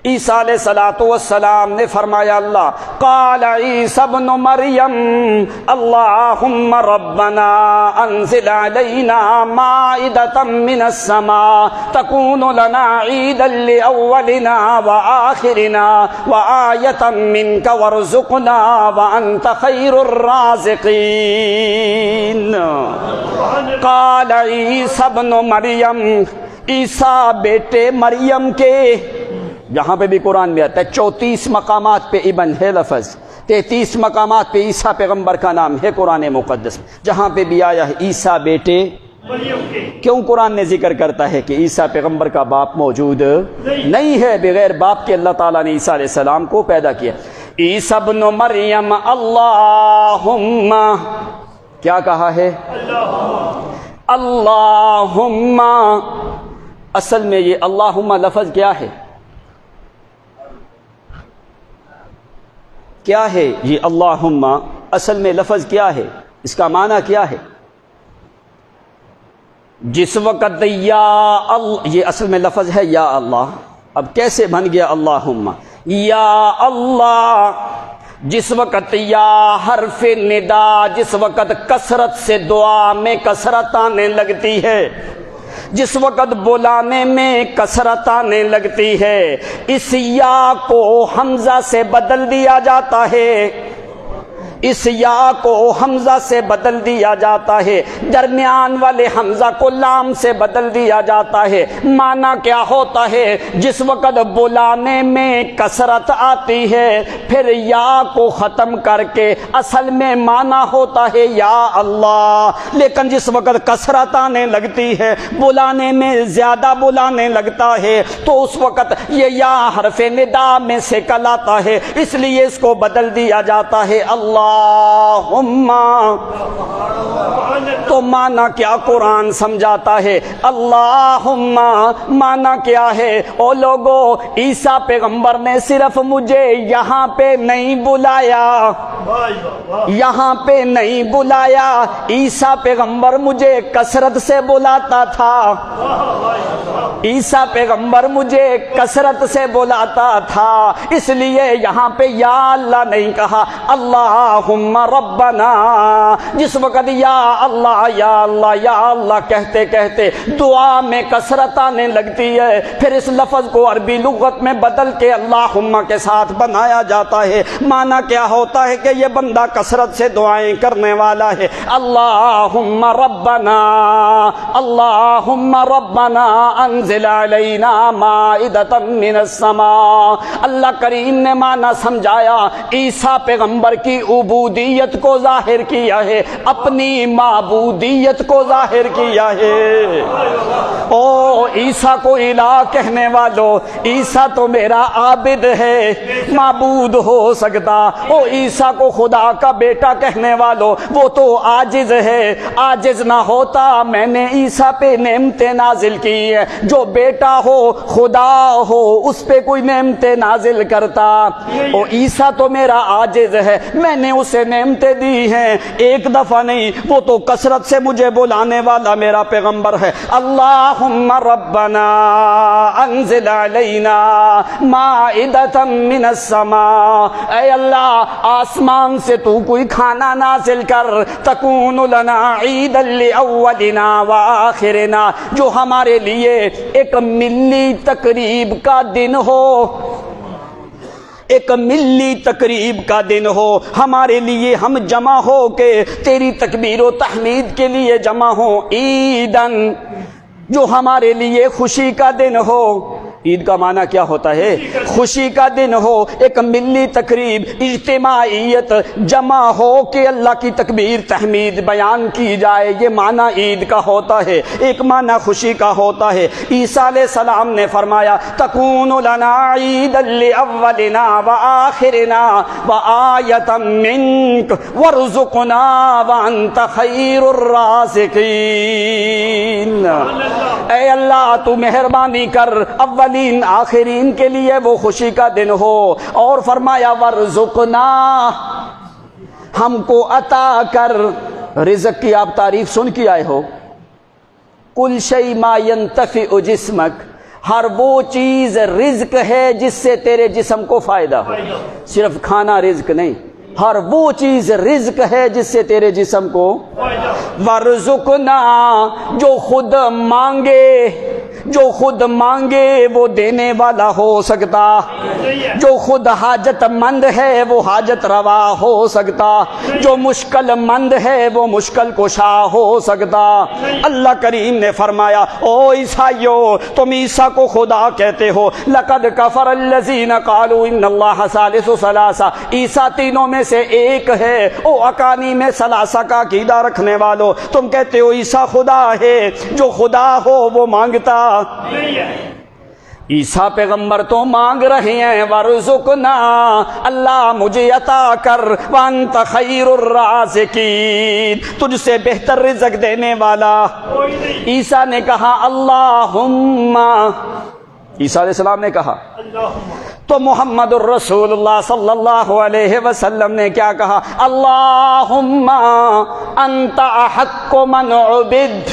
عیسیٰ علیہ السلام نے فرمایا اللہ قال عیسیٰ ابن مریم اللہم ربنا انزل علینا مائدة من السماء تکون لنا عیدا لأولنا وآخرنا وآیة منک وارزقنا وانت خیر الرازقین۔ قال عیسیٰ ابن مریم، عیسیٰ بیٹے مریم کے، یہاں پہ بھی قرآن میں آتا ہے 34 مقامات پہ ابن ہے لفظ، 33 مقامات پہ عیسیٰ پیغمبر کا نام ہے قرآن مقدس، جہاں پہ بھی آیا ہے عیسیٰ بیٹے مریم کے۔ کیوں قرآن نے ذکر کرتا ہے کہ عیسیٰ پیغمبر کا باپ موجود نہیں ہے، بغیر باپ کے اللہ تعالیٰ نے عیسیٰ علیہ السلام کو پیدا کیا۔ عیسیٰ ابن مریم اللہم، کیا کہا ہے؟ اللہم۔ اصل میں یہ اللہم لفظ کیا ہے؟ کیا ہے یہ اللہم؟ اصل میں لفظ کیا ہے؟ اس کا معنی کیا ہے؟ جس وقت یہ اصل میں لفظ ہے یا اللہ، اب کیسے بن گیا اللہم؟ یا اللہ، جس وقت یا حرف ندا، جس وقت کثرت سے دعا میں کثرت آنے لگتی ہے، جس وقت بلانے میں کثرت آنے لگتی ہے، اس یا کو حمزہ سے بدل دیا جاتا ہے، اس یا کو حمزہ سے بدل دیا جاتا ہے، درمیان والے حمزہ کو لام سے بدل دیا جاتا ہے۔ معنی کیا ہوتا ہے؟ جس وقت بلانے میں کثرت آتی ہے پھر یا کو ختم کر کے اصل میں معنی ہوتا ہے یا اللہ، لیکن جس وقت کثرت آنے لگتی ہے، بلانے میں زیادہ بلانے لگتا ہے، تو اس وقت یہ یا حرف ندا میں سے کل آتا ہے، اس لیے اس کو بدل دیا جاتا ہے اللہ۔ تو معنی کیا قرآن سمجھاتا ہے؟ اللہم معنی کیا ہے؟ او لوگو، عیسیٰ پیغمبر نے صرف مجھے یہاں پہ نہیں بلایا، یہاں پہ نہیں بلایا، عیسیٰ پیغمبر مجھے کثرت سے بلاتا تھا، عیسیٰ پیغمبر مجھے کثرت سے بلاتا تھا، اس لیے یہاں پہ یا اللہ نہیں کہا، اللہم ربنا۔ جس وقت یا اللہ یا اللہ یا اللہ کہتے کہتے دعا میں کثرت آنے لگتی ہے، پھر اس لفظ کو عربی لغت میں بدل کے اللہم کے ساتھ بنایا جاتا ہے۔ معنی کیا ہوتا ہے کہ یہ بندہ کثرت سے دعائیں کرنے والا ہے۔ اللہم ربنا، اللہم ربنا انزل علینا مائدة من السماء۔ اللہ کریم نے معنی سمجھایا، عیسیٰ پیغمبر کی عبودیت کو ظاہر کیا ہے، اپنی معبودیت کو ظاہر کیا ہے۔ او عیسیٰ کو الہ کہنے والوں، عیسیٰ تو میرا عابد ہے، معبود ہو سکتا۔ او عیسیٰ کو خدا کا بیٹا کہنے والوں، وہ تو عاجز ہے، عاجز نہ ہوتا میں نے عیسیٰ پہ نعمتیں نازل کی ہے۔ جو بیٹا ہو، خدا ہو، اس پہ کوئی نعمتیں نازل کرتا۔ او عیسیٰ تو میرا عاجز ہے، میں نے اسے نعمتیں دی ہیں، ایک دفعہ نہیں، وہ تو کثرت سے مجھے بلانے والا میرا پیغمبر ہے۔ اللہم ربنا انزل علینا مائدة من السماء، اے اللہ آسمان سے تو کوئی کھانا نازل کر، تکون لنا عیدا لأولنا وآخرنا، جو ہمارے لیے ایک ملی تقریب کا دن ہو، ایک ملی تقریب کا دن ہو ہمارے لیے، ہم جمع ہو کے تیری تکبیر و تحمید کے لیے جمع ہو، عیدن جو ہمارے لیے خوشی کا دن ہو۔ عید کا معنی کیا ہوتا ہے؟ خوشی کا دن ہو، ایک ملی تقریب، اجتماعیت، جمع ہو کہ اللہ کی تکبیر تحمید بیان کی جائے، یہ معنی عید کا ہوتا ہے۔ ایک معنی خوشی کا ہوتا ہے۔ عیسیٰ علیہ السلام نے فرمایا تکون لنا عیدا لاولنا وآخرنا وآیۃ منک وارزقنا وانت خیر الرازقین۔ اے اللہ تو مہربانی کر اولین آخرین کے لیے وہ خوشی کا دن ہو، اور فرمایا وارزقنا، ہم کو عطا کر۔ رزق کی آپ تعریف سن کے آئے ہو، کل شیء ما ینتفع جسمک، ہر وہ چیز رزق ہے جس سے تیرے جسم کو فائدہ ہو، صرف کھانا رزق نہیں، ہر وہ چیز رزق ہے جس سے تیرے جسم کو ورزقنا، جو خود مانگے وہ دینے والا ہو سکتا، جو خود حاجت مند ہے وہ حاجت روا ہو سکتا، جو مشکل مند ہے وہ مشکل کشا ہو سکتا۔ اللہ کریم نے فرمایا او عیسائیو، تم عیسیٰ کو خدا کہتے ہو، لقد کفر الذین قالوا ان اللہ ثالث ثلاثہ، عیسیٰ تینوں میں سے ایک ہے، او اکانی میں ثلاثہ کا عقیدہ رکھنے والو، تم کہتے ہو عیسیٰ خدا ہے، جو خدا ہو وہ مانگتا عیسیٰ پیغمبر تو مانگ رہے ہیں ورزقنا، اللہ مجھے عطا کر، وانت خیر الرازقین، تجھ سے بہتر رزق دینے والا۔ عیسیٰ نے کہا اللہم، عیسیٰ علیہ السلام نے کہا، تو محمد الرسول اللہ صلی اللہ علیہ وسلم نے کیا کہا؟ اللہم انت احق من عبد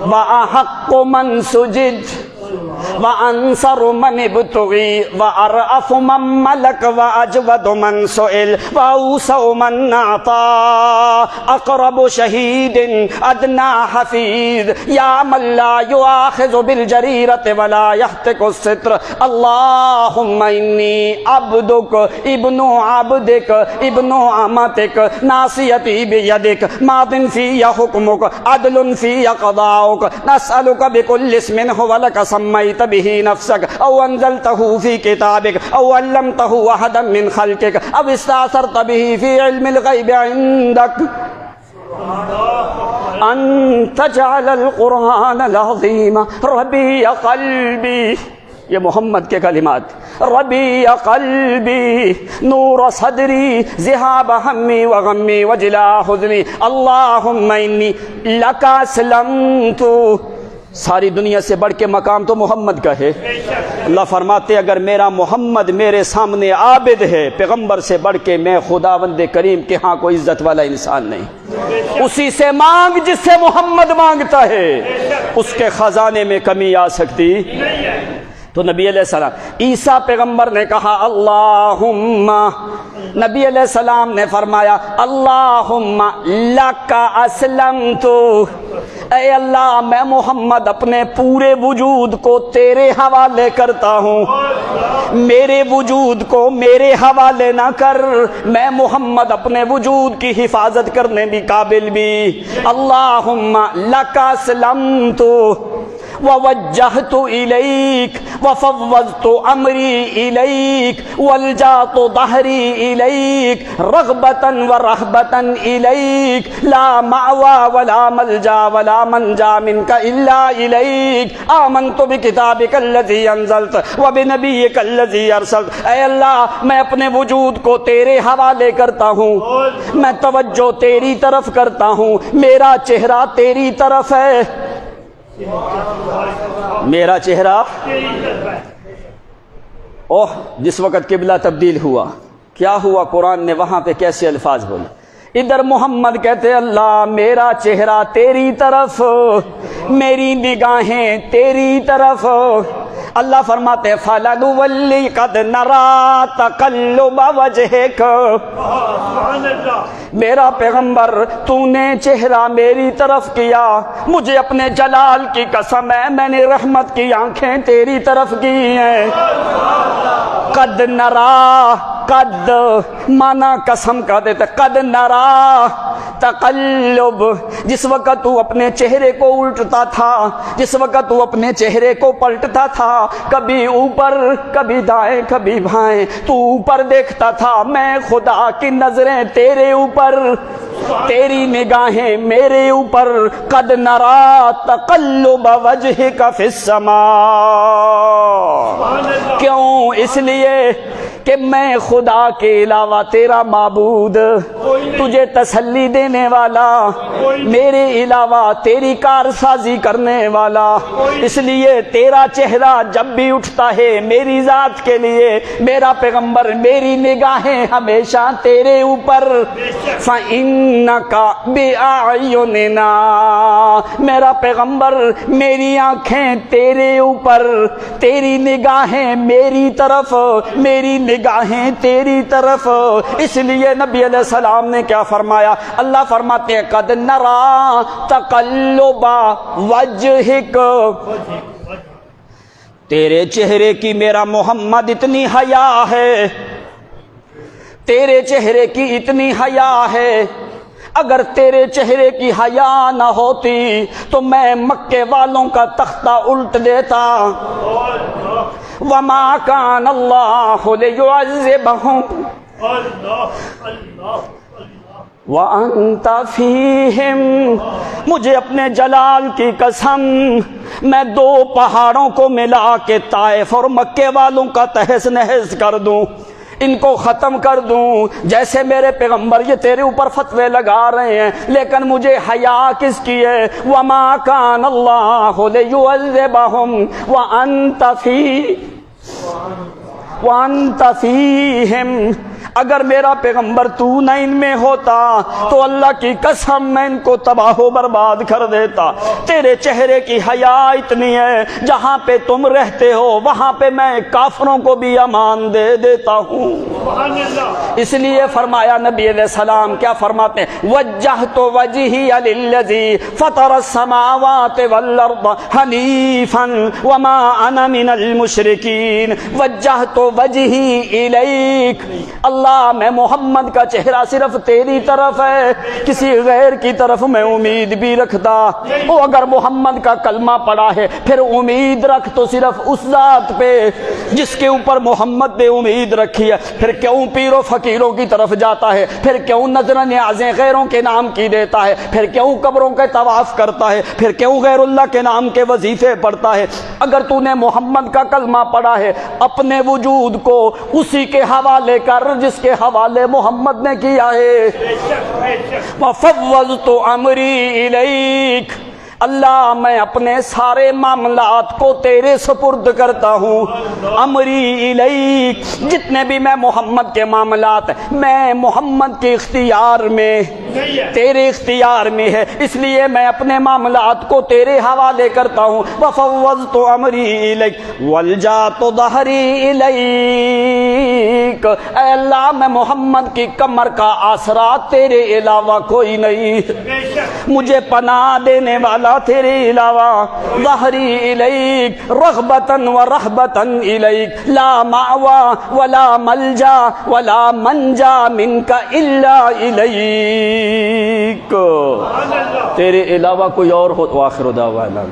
وَأَحَقُّ مَنْ سُجِدْ وَأَنصَرُ مَنِ ابْتُغِي وَأَرْأَفُ مَنْ مَلَكَ وَأَجْوَدُ مَنْ سُئِلَ وَأَوْسَعُ مَنْ أَعْطَى أَقْرَبُ شَهِيدٍ أَدْنَى حَفِيظٍ يَا مَنْ لَا يُؤَاخِذُ بِالْجَرِيرَةِ وَلَا يَحْتِكُ السِّتْرَ اللهم إني عبدك ابن عبدك ابن أمتك ناصيتي بيدك ماض في حكمك عدل في قضاؤك نسألك بكل اسم هو لك سميت به نفسك أو أنزلته في كتابك أو علمته أحدا من خلقك أو استأثرت به في علم الغيب عندك أن تجعل القرآن العظيم ربيع قلبي، یہ محمد کے کلمات، ربیع قلبی نور صدری ذہاب ہمی وغمی وجلا حزنی اللہم انی لکا اسلمت۔ ساری دنیا سے بڑھ کے مقام تو محمد کا ہے۔ اللہ فرماتے اگر میرا محمد میرے سامنے عابد ہے، پیغمبر سے بڑھ کے میں خداوند کریم کے ہاں کوئی عزت والا انسان نہیں۔ اسی سے مانگ جس سے محمد مانگتا ہے، اس کے خزانے میں کمی آ سکتی۔ تو نبی علیہ السلام، عیسیٰ پیغمبر نے کہا اللہم، نبی علیہ السلام نے فرمایا اللہم لکا اسلمت، اے اللہ میں محمد اپنے پورے وجود کو تیرے حوالے کرتا ہوں، میرے وجود کو میرے حوالے نہ کر، میں محمد اپنے وجود کی حفاظت کرنے بھی قابل بھی۔ اللہم لکا اسلمت ووجہت الیک وفوضت امری الیک والجات ظہری الیک رغبتا ورہبتا الیک لا معوى ولا ملجا ولا منجا منک الا الیک آمنت بکتابک الذی انزلت وبنبیک الذی ارسلت۔ اے اللہ میں اپنے وجود کو تیرے حوالے کرتا ہوں، میں توجہ تیری طرف کرتا ہوں، میرا چہرہ تیری طرف ہے، میرا چہرہ۔ اوہ جس وقت قبلہ تبدیل ہوا کیا ہوا، قرآن نے وہاں پہ کیسے الفاظ بولے؟ ادھر محمد کہتے اللہ میرا چہرہ تیری طرف، میری نگاہیں تیری طرف۔ اللہ فرماتے فَلَنُوَلِّيَنَّكَ قَدْ نَرَىٰ تَقَلُّبَ وَجْهِكَ، میرا پیغمبر تو نے چہرہ میری طرف کیا، مجھے اپنے جلال کی قسم ہے میں نے رحمت کی آنکھیں تیری طرف کی ہیں۔ قد نرا، قد مانا قسم کا دیتے، قد نرا تقلب، جس وقت تو اپنے چہرے کو الٹتا تھا، جس وقت تو اپنے چہرے کو پلٹتا تھا، کبھی اوپر کبھی دائیں کبھی بھائیں، تو اوپر دیکھتا تھا، میں خدا کی نظریں تیرے اوپر، تیری نگاہیں میرے اوپر، قد نرا تقلب وجہک فی السماء، کیوں؟ اس لیے کہ میں خدا کے علاوہ تیرا معبود، تجھے تسلی دینے والا، میرے علاوہ تیری کارسازی کرنے والا، اس لیے تیرا چہرہ جب بھی اٹھتا ہے میری ذات کے لیے، میرا پیغمبر میری نگاہیں ہمیشہ تیرے اوپر، فَإِنَّكَ بِأَعْيُنِنَا، میرا پیغمبر میری آنکھیں تیرے اوپر، تیری نگاہیں میری طرف، میری نگاہیں تیری طرف، اس لیے نبی علیہ السلام نے کیا فرمایا؟ اللہ فرماتے ہیں قد نرا تقلب وجہک، تیرے چہرے کی میرا محمد اتنی حیا ہے، تیرے چہرے کی اتنی حیا ہے، اگر تیرے چہرے کی حیا نہ ہوتی تو میں مکے والوں کا تختہ الٹ دیتا، وما کان اللہ لیعذبہم وانت فیہم، مجھے اپنے جلال کی قسم، میں دو پہاڑوں کو ملا کے طائف اور مکے والوں کا تہس نہس کر دوں، ان کو ختم کر دوں، جیسے میرے پیغمبر یہ تیرے اوپر فتوے لگا رہے ہیں، لیکن مجھے حیا کس کی ہے؟ وما کان اللہ لیعذبہم وانت فیہم، اگر میرا پیغمبر تو نہ ان میں ہوتا تو اللہ کی قسم میں ان کو تباہ و برباد کر دیتا، تیرے چہرے کی حیا اتنی ہے، جہاں پہ تم رہتے ہو وہاں پہ میں کافروں کو بھی امان دے دیتا ہوں، اس لیے فرمایا نبی علیہ السلام کیا فرماتے ہیں؟ وجہت وجہی للذی فطر السماوات والارض حنیفا وما انا من المشرکین، وجہت وجہی الیک، اللہ میں محمد کا چہرہ صرف تیری طرف ہے، کسی غیر کی طرف میں امید بھی رکھتا، وہ اگر محمد کا کلمہ پڑا ہے پھر امید رکھ تو صرف اس ذات پہ جس کے اوپر محمد نے امید رکھی ہے، پھر کیوں پیروں فقیروں کی طرف جاتا ہے، پھر کیوں نظر نیازیں غیروں کے نام کی دیتا ہے، پھر کیوں قبروں کے طواف کرتا ہے، پھر کیوں غیر اللہ کے نام کے وظیفے پڑھتا ہے؟ اگر تو نے محمد کا کلمہ پڑھا ہے اپنے وجود کو اسی کے حوالے کر جس کے حوالے محمد نے کیا ہے، وَفَوَّضْتُ أَمْرِي إِلَيْكَ، اللہ میں اپنے سارے معاملات کو تیرے سپرد کرتا ہوں، امری الیک، جتنے بھی میں محمد کے معاملات میں محمد کے اختیار میں، تیرے اختیار میں ہے، اس لیے میں اپنے معاملات کو تیرے حوالے کرتا ہوں، وفوضت امری الیک والجات ظہری الیک، اے اللہ میں محمد کی کمر کا آسرا تیرے علاوہ کوئی نہیں، مجھے پناہ دینے والا تیرے علاوہ، ظہری الیک رغبتاً و رہبتاً الیک، لا مأوى ولا ملجا ولا منجا منک الا الیک، تیرے علاوہ کوئی اور ہو؟ وآخر دعوانا